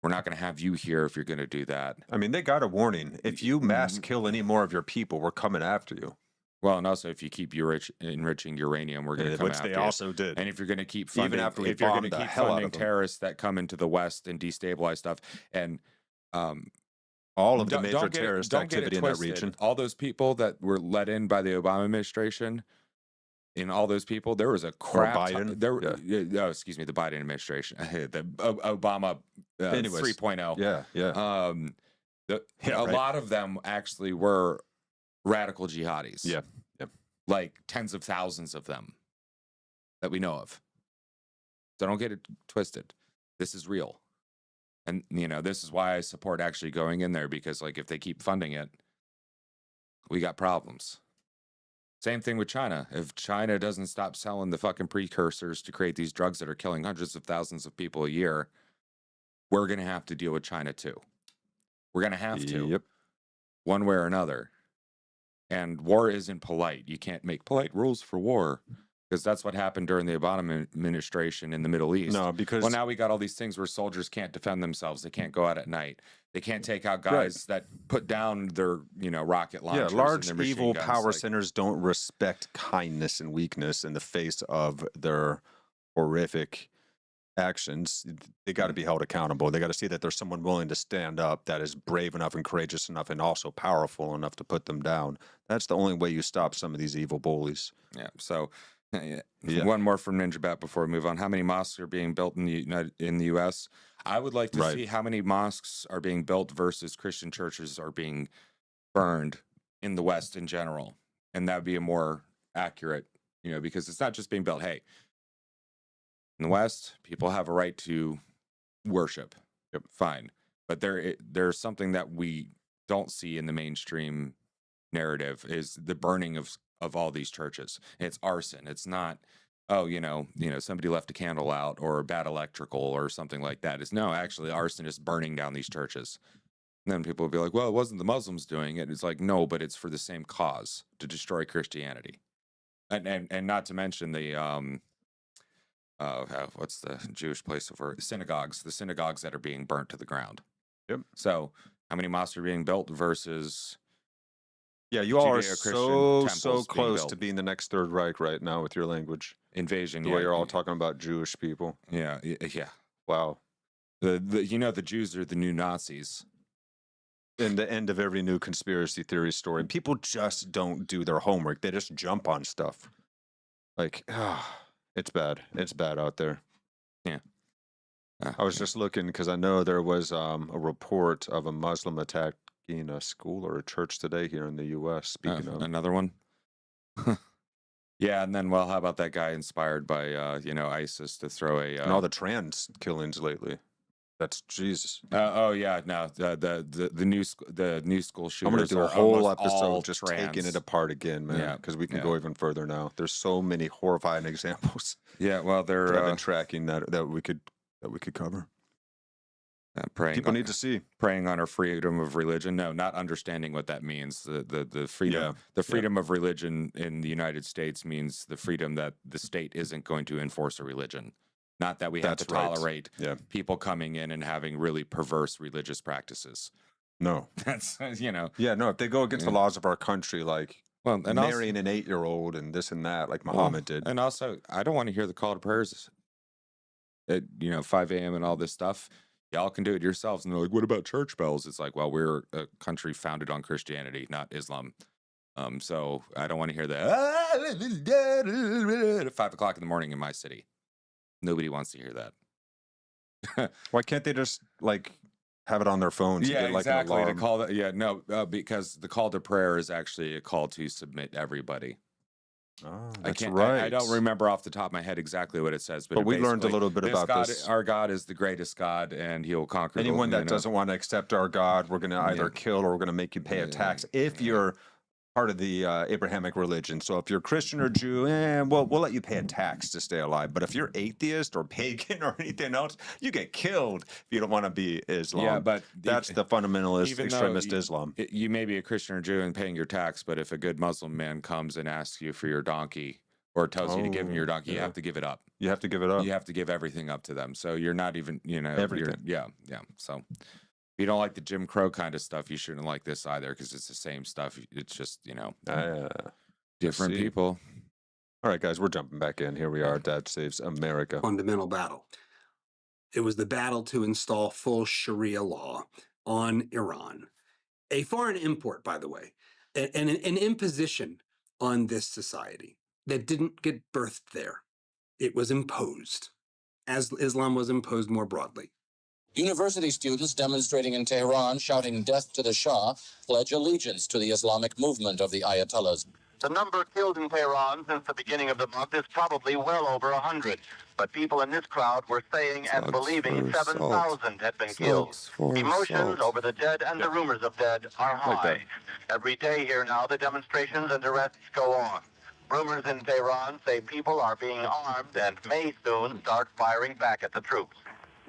We're not going to have you here if you're going to do that. I mean, they got a warning. If you mass kill any more of your people, we're coming after you. Well, and also if you keep enriching uranium, we're going to come after you. Which they also did. And if you're going to keep funding, even after we bombed the hell out of them, terrorists that come into the West and destabilize stuff, and all of the major terrorist activity in that region, all those people that were let in by the Obama administration. In all those people, there was a crap. Biden. The Biden administration, the Obama 3.0. Yeah, a lot of them actually were radical jihadis. Yeah, like tens of thousands of them that we know of. So don't get it twisted. This is real, and this is why I support actually going in there, because like if they keep funding it, we got problems. Same thing with China. If China doesn't stop selling the fucking precursors to create these drugs that are killing hundreds of thousands of people a year, we're going to have to deal with China too. We're going to have to. Yep. One way or another. And war isn't polite. You can't make polite rules for war. because that's what happened during the Obama administration in the Middle East. No, because well, now we got all these things where soldiers can't defend themselves. They can't go out at night. They can't take out guys that put down their, rocket launchers. Yeah, large and their evil machine guns. power centers don't respect kindness and weakness in the face of their horrific actions. They got to be held accountable. They got to see that there's someone willing to stand up that is brave enough and courageous enough and also powerful enough to put them down. That's the only way you stop some of these evil bullies. Yeah. So, one more from Ninja Bat before we move on. How many mosques are being built in the U.S.? I would like to see how many mosques are being built versus Christian churches are being burned in the West in general, and that would be a more accurate, because it's not just being built. Hey, in the West, people have a right to worship. Yep, fine, but there's something that we don't see in the mainstream narrative is the burning of all these churches. It's arson. It's not, somebody left a candle out or bad electrical or something like that. It's no, actually arson is burning down these churches. And then people will be like, well, it wasn't the Muslims doing it. It's like, no, but it's for the same cause, to destroy Christianity. And not to mention the, what's the Jewish place over synagogues, the synagogues that are being burnt to the ground. Yep. So how many mosques are being built versus... Yeah, you all are so close to being the next Third Reich right now with your language invasion. The way you're all talking about Jewish people. Yeah. Wow. The Jews are the new Nazis. And the end of every new conspiracy theory story. People just don't do their homework. They just jump on stuff. Like, it's bad. It's bad out there. Yeah. I was just looking because I know there was a report of a Muslim attack in a school or a church today here in the U.S. Speaking of another one, yeah, and then how about that guy inspired by ISIS to throw and all the trans killings lately? That's Jesus. The new school shooters. I'm gonna do a whole episode just taking it apart again, man. Yeah, because we can go even further now. There's so many horrifying examples. Yeah, well, they're I've been tracking that we could cover. People need to see preying on our freedom of religion. No, not understanding what that means. The freedom of religion in the United States means the freedom that the state isn't going to enforce a religion. Not that we have to tolerate people coming in and having really perverse religious practices. No, that's Yeah, no. If they go against the laws of our country, like marrying an 8-year-old and this and that, like Muhammad did. And also, I don't want to hear the call to prayers at 5 a.m. and all this stuff. Y'all can do it yourselves. And they're like, what about church bells? It's like, well, we're a country founded on Christianity, not Islam. So I don't want to hear that at 5 o'clock in the morning in my city. Nobody wants to hear that. Why can't they just have it on their phones? Yeah, and get, exactly. An alarm? Because the call to prayer is actually a call to submit everybody. Oh, that's right. I don't remember off the top of my head exactly what it says, but we learned a little bit about this. Our God is the greatest God, and He will conquer anyone that doesn't want to accept our God. We're going to either kill or we're going to make you pay a tax if you're part of the Abrahamic religion. So if you're Christian or Jew, we'll let you pay a tax to stay alive. But if you're atheist or pagan or anything else, you get killed if you don't want to be Islam. Yeah, but that's the fundamentalist, extremist Islam. You may be a Christian or Jew and paying your tax, but if a good Muslim man comes and asks you for your donkey or tells you to give him your donkey, you have to give it up. You have to give it up. You have to give everything up to them. So you're not even, everything. Yeah. So if you don't like the Jim Crow kind of stuff, you shouldn't like this either because it's the same stuff. It's just, different people. All right, guys, we're jumping back in. Here we are. Dad Saves America. Fundamental battle. It was the battle to install full Sharia law on Iran. A foreign import, by the way, and an imposition on this society that didn't get birthed there. It was imposed, as Islam was imposed more broadly. University students demonstrating in Tehran, shouting death to the Shah, pledge allegiance to the Islamic movement of the Ayatollahs. The number killed in Tehran since the beginning of the month is probably well over 100. But people in this crowd were saying and believing 7,000 had been killed. Emotions over the dead and the rumors of dead are high. Every day here now, the demonstrations and arrests go on. Rumors in Tehran say people are being armed and may soon start firing back at the troops.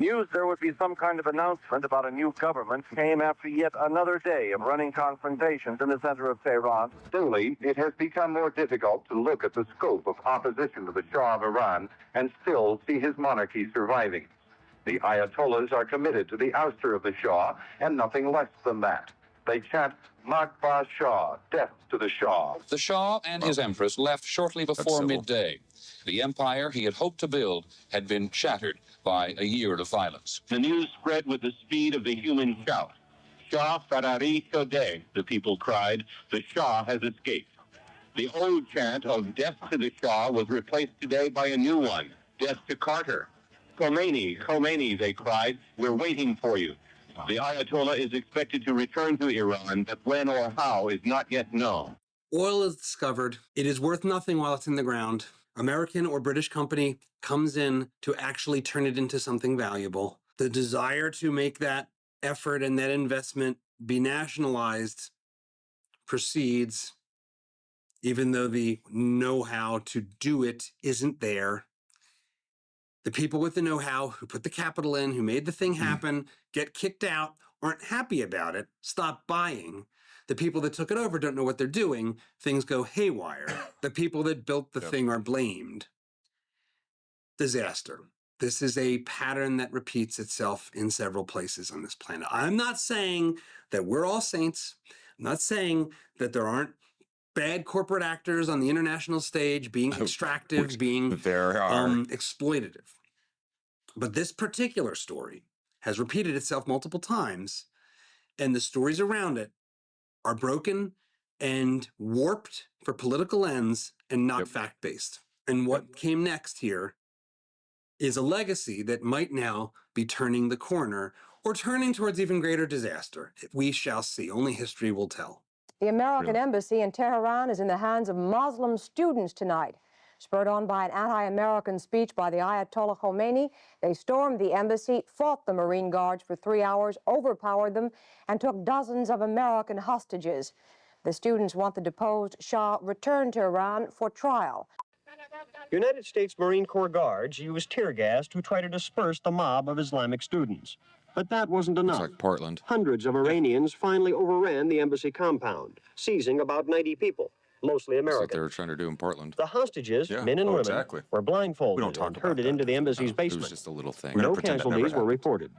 News there would be some kind of announcement about a new government came after yet another day of running confrontations in the center of Tehran. Suddenly, it has become more difficult to look at the scope of opposition to the Shah of Iran and still see his monarchy surviving. The Ayatollahs are committed to the ouster of the Shah and nothing less than that. They chant, Makba Shah, death to the Shah. The Shah and his empress left shortly before midday. The empire he had hoped to build had been shattered by a year of violence. The news spread with the speed of the human shout. Shah Farari Shodeh, the people cried. The Shah has escaped. The old chant of death to the Shah was replaced today by a new one, death to Carter. Khomeini, Khomeini, they cried, we're waiting for you. The Ayatollah is expected to return to Iran, but when or how is not yet known. Oil is discovered. It is worth nothing while it's in the ground. American or British company comes in to actually turn it into something valuable. The desire to make that effort and that investment be nationalized proceeds, even though the know-how to do it isn't there. The people with the know-how, who put the capital in, who made the thing happen, get kicked out, aren't happy about it, stop buying. The people that took it over don't know what they're doing. Things go haywire. The people that built the thing are blamed. Disaster. This is a pattern that repeats itself in several places on this planet. I'm not saying that we're all saints. I'm not saying that there aren't bad corporate actors on the international stage being extractive, being exploitative. But this particular story has repeated itself multiple times, and the stories around it are broken and warped for political ends and not fact-based. And what came next here is a legacy that might now be turning the corner or turning towards even greater disaster. We shall see. Only history will tell. The American embassy in Tehran is in the hands of Muslim students tonight. Spurred on by an anti-American speech by the Ayatollah Khomeini, they stormed the embassy, fought the Marine Guards for 3 hours, overpowered them, and took dozens of American hostages. The students want the deposed Shah returned to Iran for trial. United States Marine Corps guards used tear gas to try to disperse the mob of Islamic students. But that wasn't enough. It's like Portland. Hundreds of Iranians finally overran the embassy compound, seizing about 90 people, mostly American. That's what they were trying to do in Portland. The hostages, men and women, were blindfolded and herded into the embassy's basement. It was just a little thing. No casualties were reported.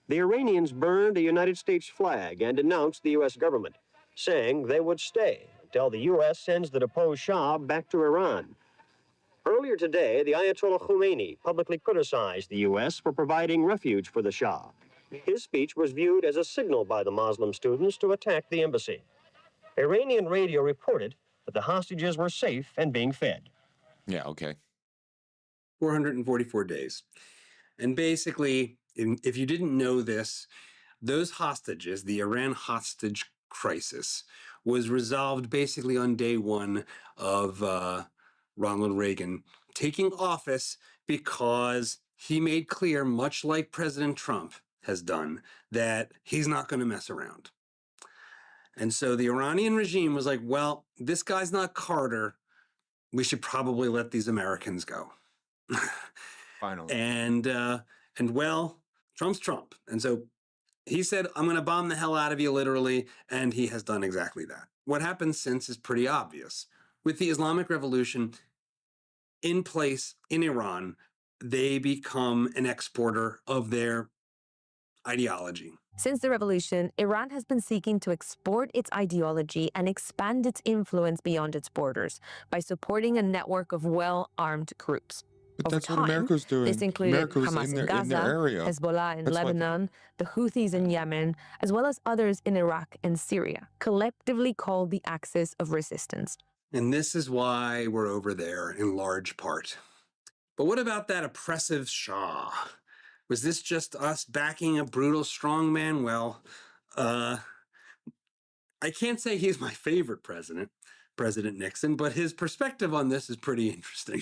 The Iranians burned a United States flag and denounced the U.S. government, saying they would stay until the U.S. sends the deposed Shah back to Iran. Earlier today, the Ayatollah Khomeini publicly criticized the U.S. for providing refuge for the Shah. His speech was viewed as a signal by the Muslim students to attack the embassy. Iranian radio reported that the hostages were safe and being fed. Yeah, okay. 444 days. And basically, if you didn't know this, those hostages, the Iran hostage crisis, was resolved basically on day one of Ronald Reagan taking office, because he made clear, much like President Trump has done, that he's not going to mess around. And so the Iranian regime was like, well, this guy's not Carter. We should probably let these Americans go. Finally. And well, Trump's Trump. And so he said, I'm going to bomb the hell out of you, literally. And he has done exactly that. What happened since is pretty obvious. With the Islamic Revolution in place in Iran, they become an exporter of their ideology. Since the revolution, Iran has been seeking to export its ideology and expand its influence beyond its borders by supporting a network of well-armed groups. But that's what America's doing. This included America's Hamas in in their Gaza, area. Hezbollah in That's Lebanon, the Houthis in Yemen, as well as others in Iraq and Syria, collectively called the Axis of Resistance. And this is why we're over there in large part. But what about that oppressive Shah? Was this just us backing a brutal strongman? Well, I can't say he's my favorite president, President Nixon, but his perspective on this is pretty interesting.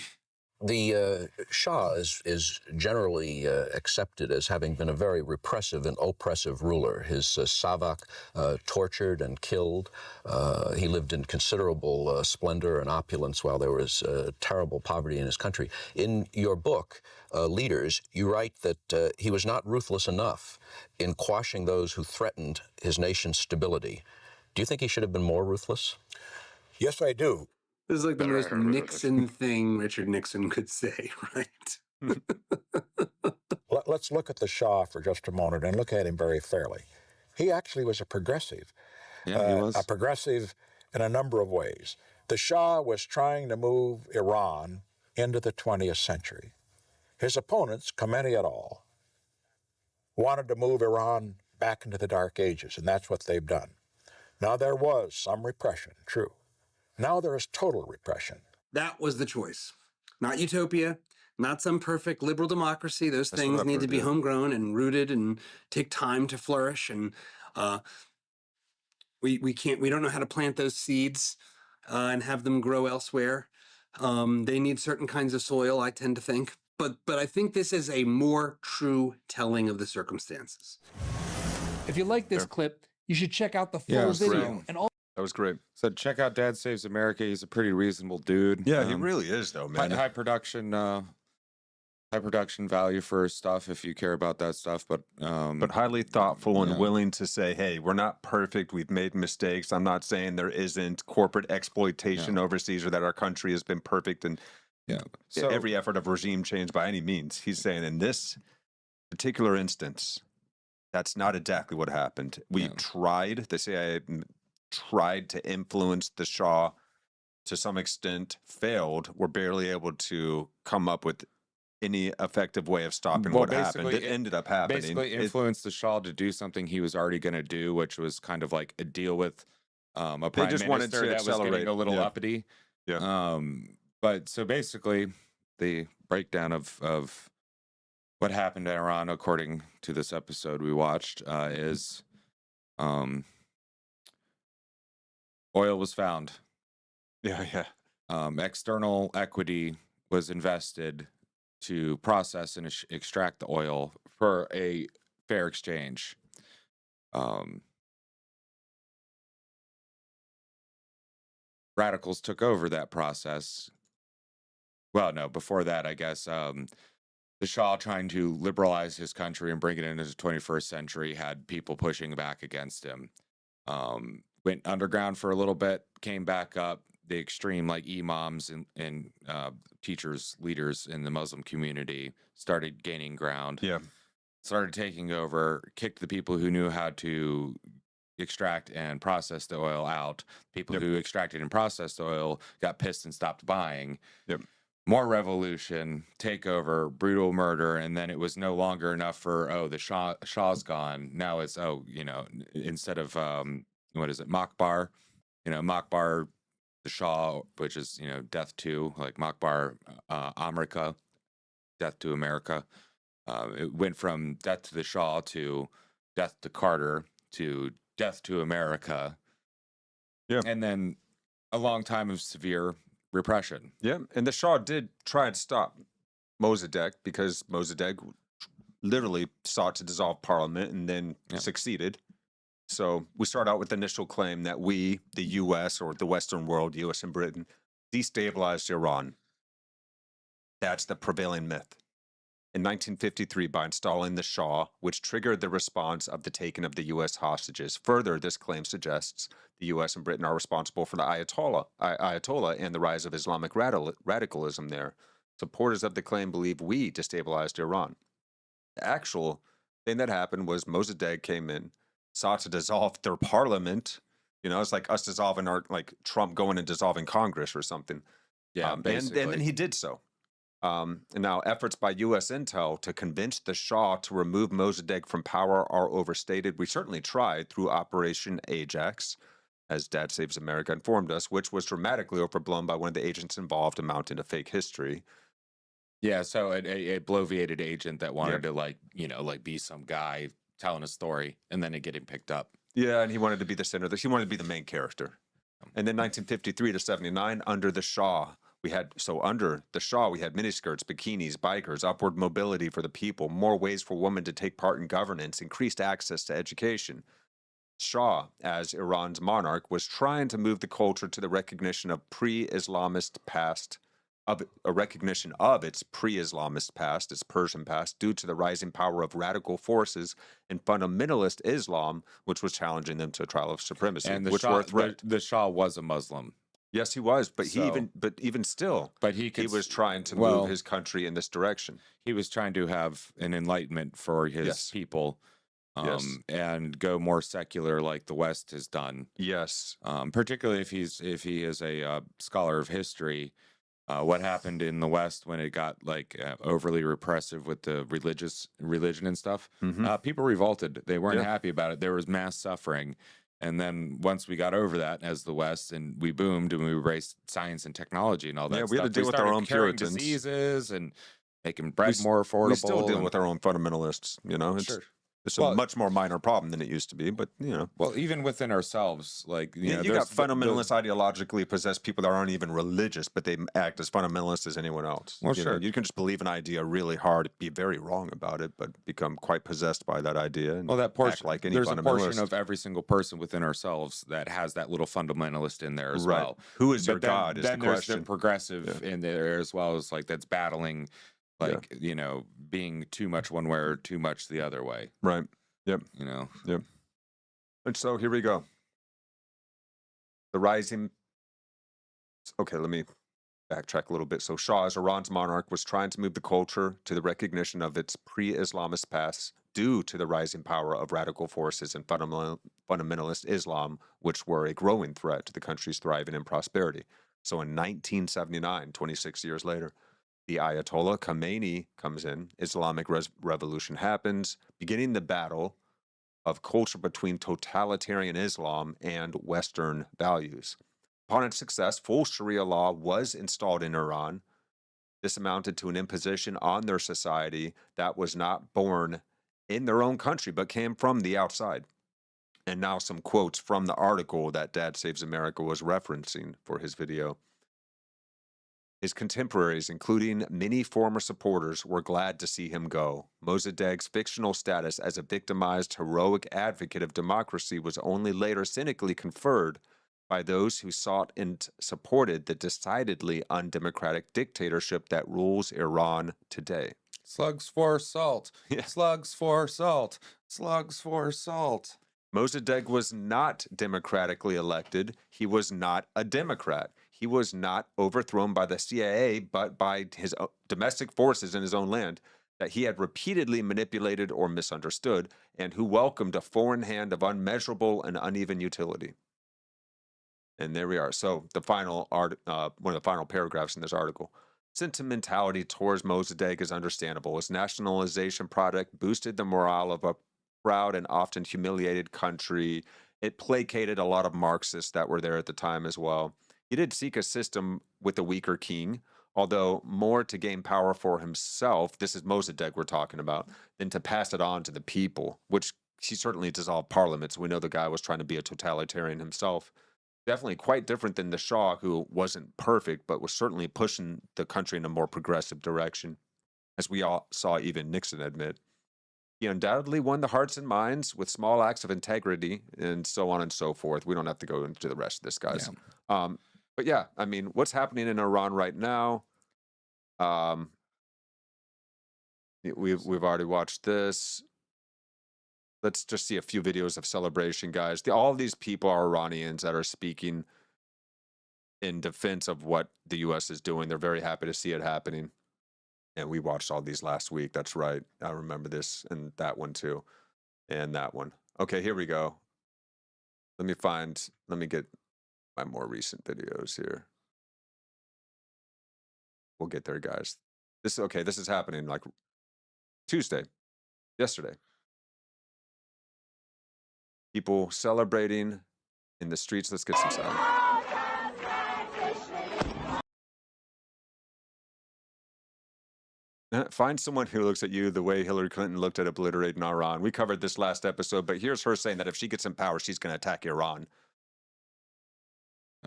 The Shah is generally accepted as having been a very repressive and oppressive ruler. His Savak tortured and killed. He lived in considerable splendor and opulence while there was terrible poverty in his country. In your book, Leaders, you write that he was not ruthless enough in quashing those who threatened his nation's stability. Do you think he should have been more ruthless? Yes, I do. This is like the most Nixon thing Richard Nixon could say, right? Let's look at the Shah for just a moment and look at him very fairly. He actually was a progressive. Yeah, he was. A progressive in a number of ways. The Shah was trying to move Iran into the 20th century. His opponents, Khomeini et al., wanted to move Iran back into the Dark Ages, and that's what they've done. Now, there was some repression, true. Now there is total repression. That was the choice. Not utopia, not some perfect liberal democracy. Those things need to be homegrown and rooted and take time to flourish. And we don't know how to plant those seeds and have them grow elsewhere. They need certain kinds of soil, I tend to think. But I think this is a more true telling of the circumstances. If you like this clip, you should check out the full video. And all that was great. So check out Dad Saves America. He's a pretty reasonable dude. Yeah, he really is, though, man. High production value for his stuff if you care about that stuff. But highly thoughtful and willing to say, hey, we're not perfect. We've made mistakes. I'm not saying there isn't corporate exploitation overseas or that our country has been perfect and every effort of regime change by any means. He's saying in this particular instance, that's not exactly what happened. We tried, the CIA tried to influence the Shah to some extent, failed, were barely able to come up with any effective way of stopping what happened. It ended up happening. Basically influenced the Shah to do something he was already going to do, which was kind of like a deal with a prime minister that was getting a little uppity. Yeah. But so basically the breakdown of what happened in Iran, according to this episode we watched, is oil was found. Yeah. External equity was invested to process and extract the oil for a fair exchange. Radicals took over that process. Well, no, before that, I guess, the Shah, trying to liberalize his country and bring it into the 21st century, had people pushing back against him. Went underground for a little bit, came back up. The extreme, like imams and teachers, leaders in the Muslim community started gaining ground. Yeah. Started taking over, kicked the people who knew how to extract and process the oil out. People who extracted and processed the oil got pissed and stopped buying. Yep. More revolution, takeover, brutal murder, and then it was no longer enough for, the Shah's gone. Now it's, instead of, what is it, Makbar? Makbar, the Shah, which is, death to, like Makbar America, death to America. It went from death to the Shah to death to Carter to death to America. Yeah. And then a long time of severe repression. Yeah. And the Shah did try to stop Mosaddegh because Mosaddegh literally sought to dissolve parliament and then succeeded. So we start out with the initial claim that we, the U.S. or the Western world, U.S. and Britain, destabilized Iran. That's the prevailing myth. In 1953, by installing the Shah, which triggered the response of the taking of the U.S. hostages. Further, this claim suggests the U.S. and Britain are responsible for the Ayatollah and the rise of Islamic radicalism there. Supporters of the claim believe we destabilized Iran. The actual thing that happened was Mosaddegh came in, sought to dissolve their parliament. It's like us dissolving like Trump going and dissolving Congress or something. Yeah, basically. And then he did so. And now efforts by U.S. intel to convince the Shah to remove Mosaddegh from power are overstated. We certainly tried through Operation Ajax, as Dad Saves America informed us, which was dramatically overblown by one of the agents involved, amounting to fake history. Yeah, so a bloviated agent that wanted to be some guy telling a story and then it getting picked up. Yeah, and he wanted to be the center. He wanted to be the main character. And then 1953 to 79, under the Shah, We had, so under the Shah, we had miniskirts, bikinis, bikers, upward mobility for the people, more ways for women to take part in governance, increased access to education. Shah, as Iran's monarch, was trying to move the culture to the recognition of pre-Islamist past, of a recognition of its pre-Islamist past, its Persian past, due to the rising power of radical forces in fundamentalist Islam, which was challenging them to a trial of supremacy, And which were a threat. the Shah was a Muslim. Yes, he was, but So- even still, he was trying to move his country in this direction. He was trying to have an enlightenment for his people, and go more secular like the West has done. Yes, particularly if he is a scholar of history. What happened in the West when it got like overly repressive with the religion and stuff? People revolted. They weren't happy about it. There was mass suffering. And then once we got over that as the West and we boomed and we embraced science and technology and all that stuff, we had to deal with our own curing Puritans. diseases and making bread more affordable. We still deal with our own fundamentalists, you know. It's a much more minor problem than it used to be, but you know. Well, even within ourselves, like you know, you got fundamentalist ideologically possessed people that aren't even religious, but they act as fundamentalists as anyone else. Well, you sure. know, you can just believe an idea really hard, be very wrong about it, but become quite possessed by that idea. And that portion, act like any there's a portion fundamentalist. of every single person within ourselves that has that little fundamentalist in there as Right. well. Who is But your then- God? Is Then the there's question. the progressive in there as well as like that's battling, like you know, being too much one way or too much the other way. Right. Yep. You know. Yep. And so here we go. The rising. Okay, let me backtrack a little bit. So Shah, as Iran's monarch, was trying to move the culture to the recognition of its pre-Islamist past due to the rising power of radical forces in fundamentalist Islam, which were a growing threat to the country's thriving and prosperity. So in 1979, 26 years later, the Ayatollah Khomeini comes in, Islamic Revolution happens, beginning the battle of culture between totalitarian Islam and Western values. Upon its success, full Sharia law was installed in Iran. This amounted to an imposition on their society that was not born in their own country, but came from the outside. And now some quotes from the article that Dad Saves America was referencing for his video. His contemporaries, including many former supporters, were glad to see him go. Mossadegh's fictional status as a victimized, heroic advocate of democracy was only later cynically conferred by those who sought and supported the decidedly undemocratic dictatorship that rules Iran today. Slugs for salt. Slugs for salt. Slugs for salt. Mossadegh was not democratically elected. He was not a Democrat. He was not overthrown by the CIA, but by his domestic forces in his own land that he had repeatedly manipulated or misunderstood, and who welcomed a foreign hand of unmeasurable and uneven utility. And there we are. So the final one of the final paragraphs in this article. Sentimentality towards Mossadegh is understandable. His nationalization project boosted the morale of a proud and often humiliated country. It placated a lot of Marxists that were there at the time as well. He did seek a system with a weaker king, although more to gain power for himself, this is Mossadegh we're talking about, than to pass it on to the people, which he certainly dissolved parliaments. We know the guy was trying to be a totalitarian himself. Definitely quite different than the Shah, who wasn't perfect, but was certainly pushing the country in a more progressive direction, as we all saw even Nixon admit. He undoubtedly won the hearts and minds with small acts of integrity and so on and so forth. We don't have to go into the rest of this, guys. Yeah. But yeah, I mean, what's happening in Iran right now? We've already watched this. Let's just see a few videos of celebration, guys. All these people are Iranians that are speaking in defense of what the U.S. is doing. They're very happy to see it happening. And we watched all these last week. That's right. I remember this and that one too. And that one. Okay, here we go. Let me get my more recent videos here. We'll get there, guys. This is happening like Tuesday, yesterday. People celebrating in the streets. Let's get some sound. Find someone who looks at you the way Hillary Clinton looked at obliterating Iran. We covered this last episode, but here's her saying that if she gets in power, she's going to attack Iran.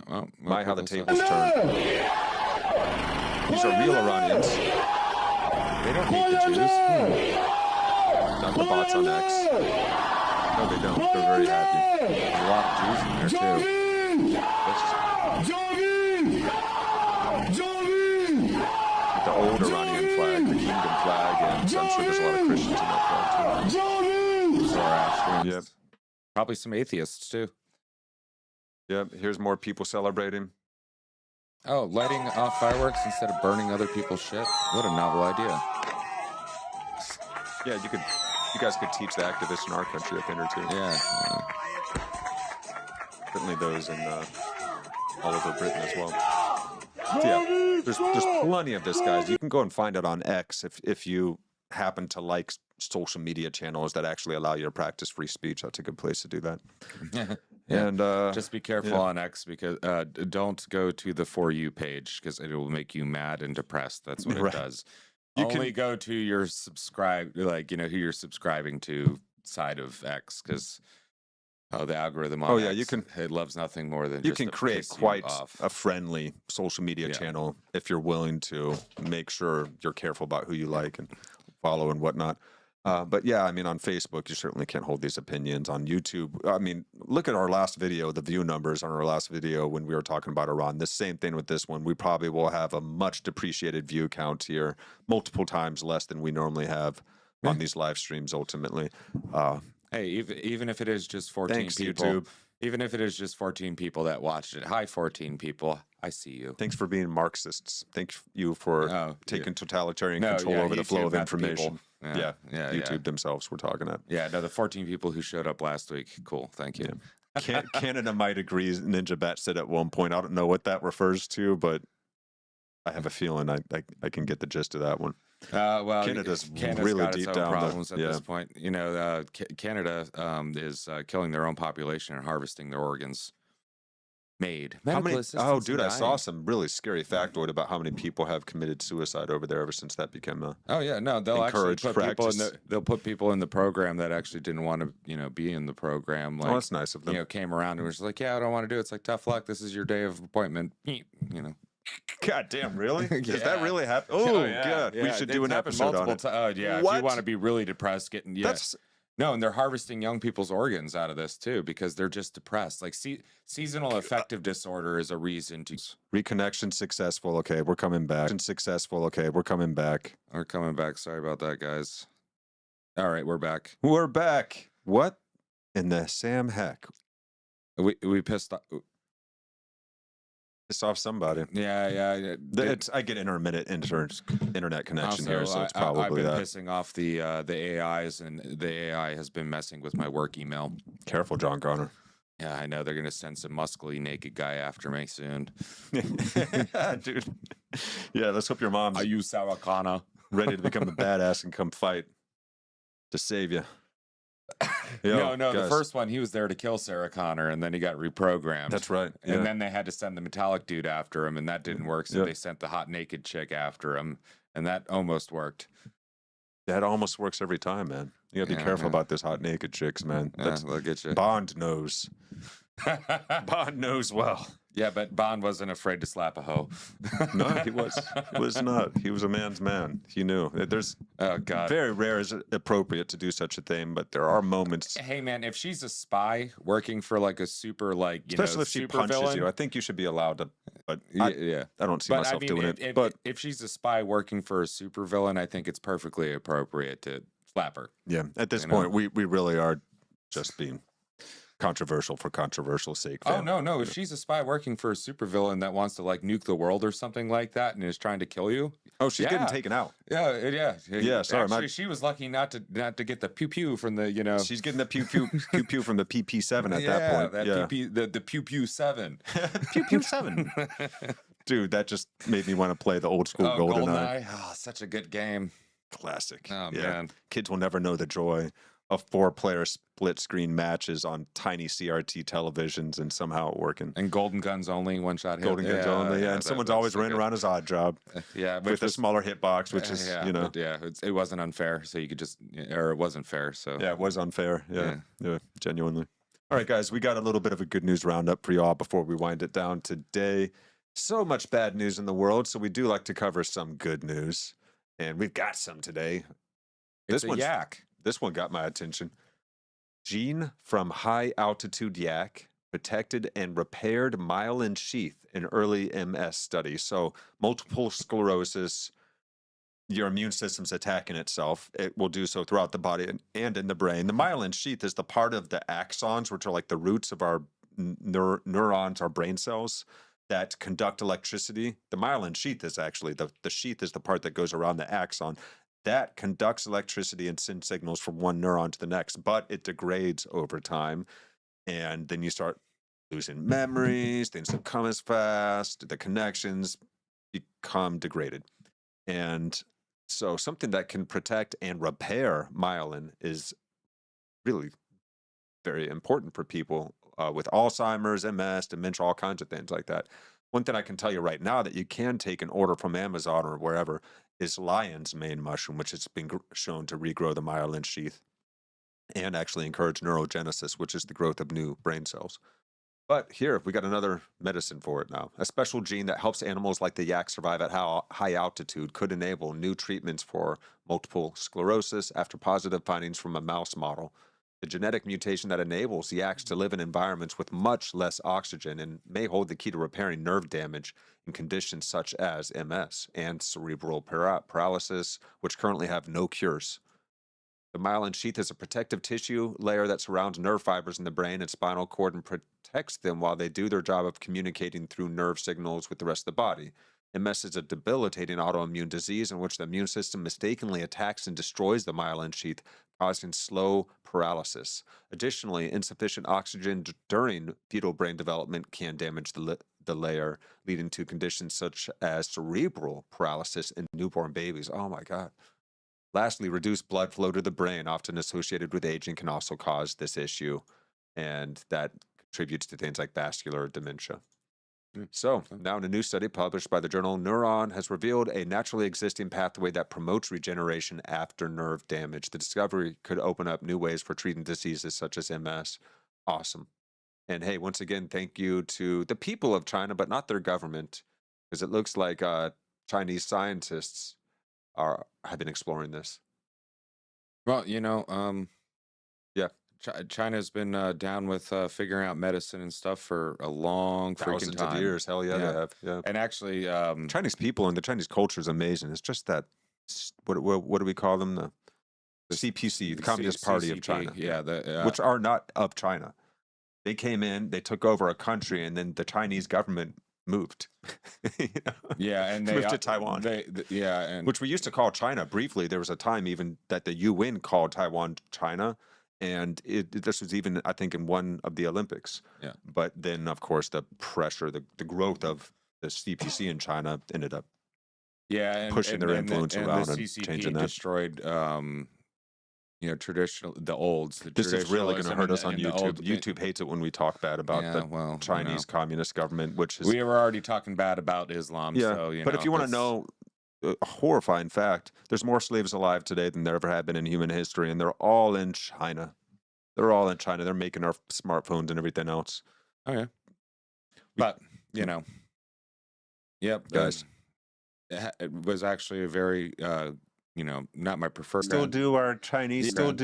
Well, how the tables turn. These are real Iranians. They don't hate the Jews. Not the bots on X. No, they don't. They're very happy. There's a lot of Jews in there too. The old Iranian flag, the kingdom flag, and I'm sure there's a lot of Christians in that flag too. Zoroastrians. Yep. Probably some atheists too. Yep. Here's more people celebrating. Oh, lighting off fireworks instead of burning other people's shit. What a novel idea. Yeah, you guys could teach the activists in our country a thing or two. Yeah. Certainly those in all over Britain as well. Yeah, there's plenty of this, guys. You can go and find it on X if you happen to like social media channels that actually allow you to practice free speech. That's a good place to do that. Yeah. And just be careful on X, because don't go to the For You page, because it will make you mad and depressed. That's what it does. You only go to your who you're subscribing to side of X, because the algorithm on X, it loves nothing more than you just can to create piss you quite off. a friendly social media channel if you're willing to make sure you're careful about who you like and follow and whatnot. But yeah, I mean, on Facebook, you certainly can't hold these opinions. On YouTube, I mean, look at our last video, the view numbers on our last video when we were talking about Iran. The same thing with this one. We probably will have a much depreciated view count here, multiple times less than we normally have on these live streams, ultimately. Hey, even if it is just 14 people, YouTube. Even if it is just 14 people that watched it. Hi, 14 people. I see you. Thanks for being Marxists. Thank you for taking totalitarian control over the flow of information. Yeah, YouTube themselves we're talking at. Yeah, no, the 14 people who showed up last week. Cool, thank you. Yeah. Canada might agree, Ninja Bat said at one point. I don't know what that refers to, but I have a feeling I can get the gist of that one. Well, Canada's really got deep its own down problems at this point. You know, Canada is killing their own population and harvesting their organs. How many, oh, dude, I saw some really scary factoid about how many people have committed suicide over there ever since that became a they'll actually encouraged put practice. people they'll put people in the program that actually didn't want to be in the program. Like, that's nice of them. Came around and was like, I don't want to do it. It's like, tough luck. This is your day of appointment. God damn, really? Does that really happen? Oh, God. We should do an episode on it. If you want to be really depressed, No, and they're harvesting young people's organs out of this too, because they're just depressed. Like seasonal affective disorder is a reason to reconnection successful. Okay, we're coming back. Successful. Okay, we're coming back. We're coming back. Sorry about that, guys. All right, we're back. We're back. What in the Sam heck? We pissed off somebody. Yeah. I get intermittent internet connection here, so it's probably I've been that. pissing off the AIs, and the AI has been messing with my work email. Careful, John Connor. Yeah, I know they're gonna send some muscly naked guy after me soon. Dude. Yeah, let's hope your mom's. Are you Sarah Connor? Ready to become a badass and come fight to save you. No, the first one, he was there to kill Sarah Connor, and then he got reprogrammed. That's right. And then they had to send the metallic dude after him, and that didn't work, so they sent the hot naked chick after him, and that almost worked. That almost works every time, man. You gotta be careful about this hot naked chicks, man. They'll get you. Bond knows. Bond knows well. Yeah, but Bond wasn't afraid to slap a hoe. No, he was not. He was a man's man. He knew. There's very rare is it appropriate to do such a thing, but there are moments. Hey, man, if she's a spy working for like a super especially if she punches villain, you, I think you should be allowed to. But I don't see myself doing it. But if she's a spy working for a super villain, I think it's perfectly appropriate to slap her. Yeah, at this point, we really are just being controversial for controversial sake. Oh no! If she's a spy working for a supervillain that wants to like nuke the world or something like that and is trying to kill you, she's getting taken out. Yeah. Sorry, actually, she was lucky not to get the pew pew from the She's getting the pew pew from the PP7 at that point. The pew pew 7. Pew pew 7. Dude, that just made me want to play the old school GoldenEye. Oh, such a good game. Classic. Oh man, kids will never know the joy of 4-player split screen matches on tiny CRT televisions and somehow working. And golden guns only, one shot hit. Golden guns only, and someone's always running around his odd job. With a smaller hitbox, which is, it wasn't unfair. So you could just, or it wasn't fair. So yeah, it was unfair. Yeah, genuinely. All right, guys, we got a little bit of a good news roundup for y'all before we wind it down today. So much bad news in the world, so we do like to cover some good news. And we've got some today. It's a yak. This one got my attention. Gene from high altitude yak protected and repaired myelin sheath in early MS study. So multiple sclerosis, your immune system's attacking itself. It will do so throughout the body and in the brain. The myelin sheath is the part of the axons, which are like the roots of our neurons, our brain cells, that conduct electricity. The myelin sheath is actually, the sheath is the part that goes around the axon that conducts electricity and sends signals from one neuron to the next, but it degrades over time. And then you start losing memories, things don't come as fast, the connections become degraded. And so something that can protect and repair myelin is really very important for people with Alzheimer's, MS, dementia, all kinds of things like that. One thing I can tell you right now that you can take an order from Amazon or wherever is lion's mane mushroom, which has been shown to regrow the myelin sheath and actually encourage neurogenesis, which is the growth of new brain cells. But here, we got another medicine for it now. A special gene that helps animals like the yak survive at high altitude could enable new treatments for multiple sclerosis after positive findings from a mouse model. The genetic mutation that enables yaks to live in environments with much less oxygen and may hold the key to repairing nerve damage in conditions such as MS and cerebral paralysis, which currently have no cures. The myelin sheath is a protective tissue layer that surrounds nerve fibers in the brain and spinal cord and protects them while they do their job of communicating through nerve signals with the rest of the body. MS is a debilitating autoimmune disease in which the immune system mistakenly attacks and destroys the myelin sheath, causing slow paralysis. Additionally, insufficient oxygen during fetal brain development can damage the layer, leading to conditions such as cerebral paralysis in newborn babies. Oh my God. Lastly, reduced blood flow to the brain, often associated with aging, can also cause this issue, and that contributes to things like vascular dementia. So, now in a new study published by the journal Neuron has revealed a naturally existing pathway that promotes regeneration after nerve damage. The discovery could open up new ways for treating diseases such as MS. Awesome. And hey, once again, thank you to the people of China, but not their government, because it looks like Chinese scientists have been exploring this. Well, yeah, China's been down with figuring out medicine and stuff for a long freaking time. Of years. Hell yeah, they have. Yeah. And actually, Chinese people and the Chinese culture is amazing. It's just that what do we call them? The CPC, the Communist Party of China. Yeah, which are not of China. They came in, they took over a country, and then the Chinese government moved. Yeah, and they moved to Taiwan. Which we used to call China briefly. There was a time even that the UN called Taiwan China, and this was even, I think, in one of the Olympics. Yeah. But then, of course, the pressure, the growth of the CPC in China ended up pushing their influence around and changing that. Destroyed traditional, the olds. This is really going to hurt us on YouTube. YouTube hates it when we talk bad about the Chinese communist government, which is... We were already talking bad about Islam, so, but if you want to know a horrifying fact, there's more slaves alive today than there ever have been in human history, and they're all in China. They're all in China. They're making our smartphones and everything else. Oh, yeah. But, yep, guys. It was actually a very... not my preferred. Still do our Chinese stuff.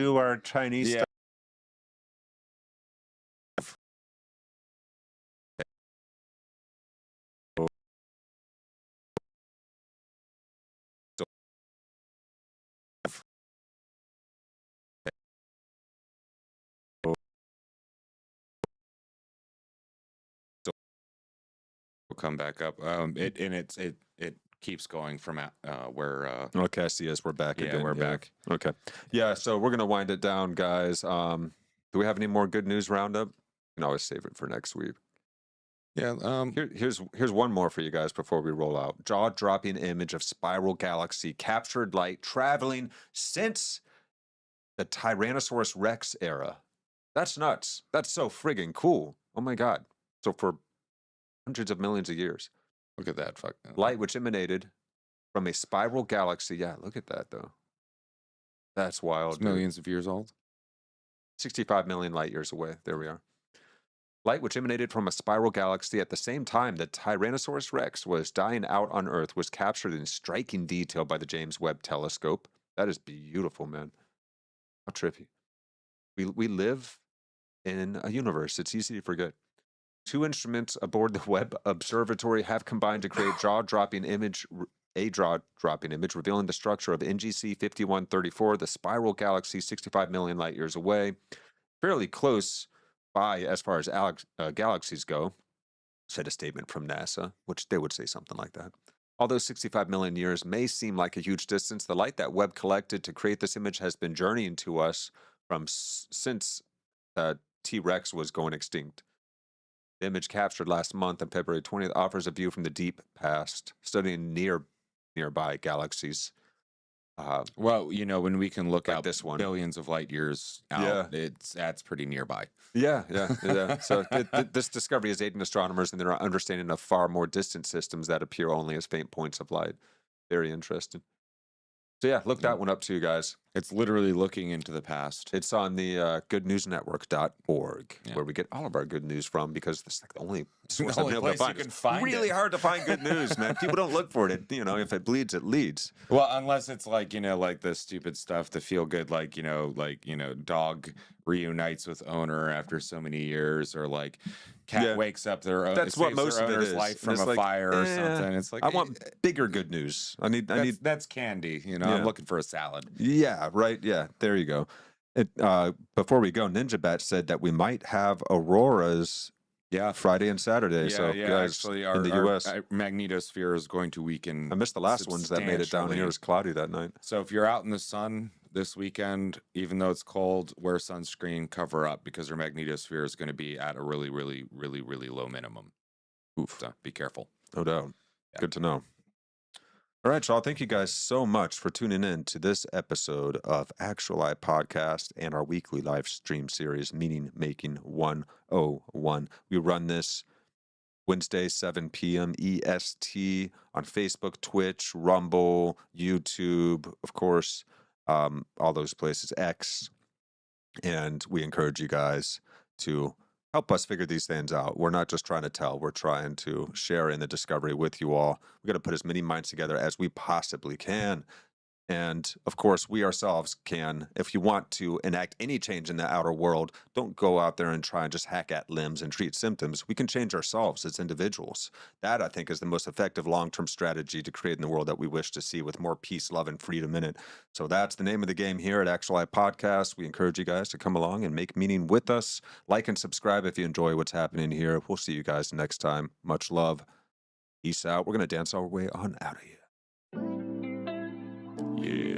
Will come back up. It keeps going from where okay, I see us. We're back again. We're back. Okay. Yeah, so we're gonna wind it down, guys. Do we have any more good news roundup? You can always save it for next week. Yeah. Here's one more for you guys before we roll out. Jaw-dropping image of spiral galaxy captured light traveling since the Tyrannosaurus Rex era. That's nuts. That's so friggin' cool. Oh my God. So for hundreds of millions of years. Look at that. Fuck. Light which emanated from a spiral galaxy. Yeah, look at that, though. That's wild. It's millions of years old. 65 million light years away. There we are. Light which emanated from a spiral galaxy at the same time that Tyrannosaurus Rex was dying out on Earth was captured in striking detail by the James Webb Telescope. That is beautiful, man. How trippy. We live in a universe. It's easy to forget. 2 instruments aboard the Webb Observatory have combined to create a jaw-dropping image revealing the structure of NGC 5134, the spiral galaxy 65 million light years away, fairly close by as far as galaxies go, said a statement from NASA, which they would say something like that. Although 65 million years may seem like a huge distance, the light that Webb collected to create this image has been journeying to us since T-Rex was going extinct. The image captured last month on February 20th offers a view from the deep past, studying nearby galaxies. Well, you know, when we can look like out this one, billions of light years out, that's pretty nearby. Yeah. So this discovery is aiding astronomers in their understanding of far more distant systems that appear only as faint points of light. Very interesting. So yeah, look that one up too, guys. It's literally looking into the past. It's on the goodnewsnetwork.org, where we get all of our good news from, because it's like the only source I've been able to find. It's really hard to find good news, man. People don't look for it. If it bleeds, it leads. Well, unless it's like, like the stupid stuff, the feel good, dog reunites with owner after so many years, or like cat wakes up that's what most of it is. Life from a fire or something. It's like, I want bigger good news. That's candy. I'm looking for a salad. Yeah, right. Yeah, there you go. Before we go, Ninja Bat said that we might have auroras Friday and Saturday. So guys, actually, in the U.S., our magnetosphere is going to weaken. I missed the last ones that made it down here. It was cloudy that night. So if you're out in the sun this weekend, even though it's cold, wear sunscreen, cover up, because our magnetosphere is going to be at a really, really, really, really low minimum. Oof. So be careful. No doubt. Yeah. Good to know. All right, y'all. Thank you guys so much for tuning in to this episode of Actuali Podcast and our weekly live stream series, Meaning Making 101. We run this Wednesday, 7 p.m. EST on Facebook, Twitch, Rumble, YouTube, of course, all those places, X. And we encourage you guys to help us figure these things out. We're not just trying to tell. We're trying to share in the discovery with you all. We're going to put as many minds together as we possibly can. And, of course, we ourselves can. If you want to enact any change in the outer world, don't go out there and try and just hack at limbs and treat symptoms. We can change ourselves as individuals. That, I think, is the most effective long-term strategy to create in the world that we wish to see, with more peace, love, and freedom in it. So that's the name of the game here at Actuali Podcast. We encourage you guys to come along and make meaning with us. Like and subscribe if you enjoy what's happening here. We'll see you guys next time. Much love. Peace out. We're going to dance our way on out of here. Yeah.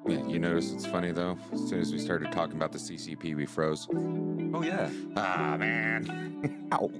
Yeah, you notice it's funny though? As soon as we started talking about the CCP, we froze. Oh, yeah. Ah, man. Ow.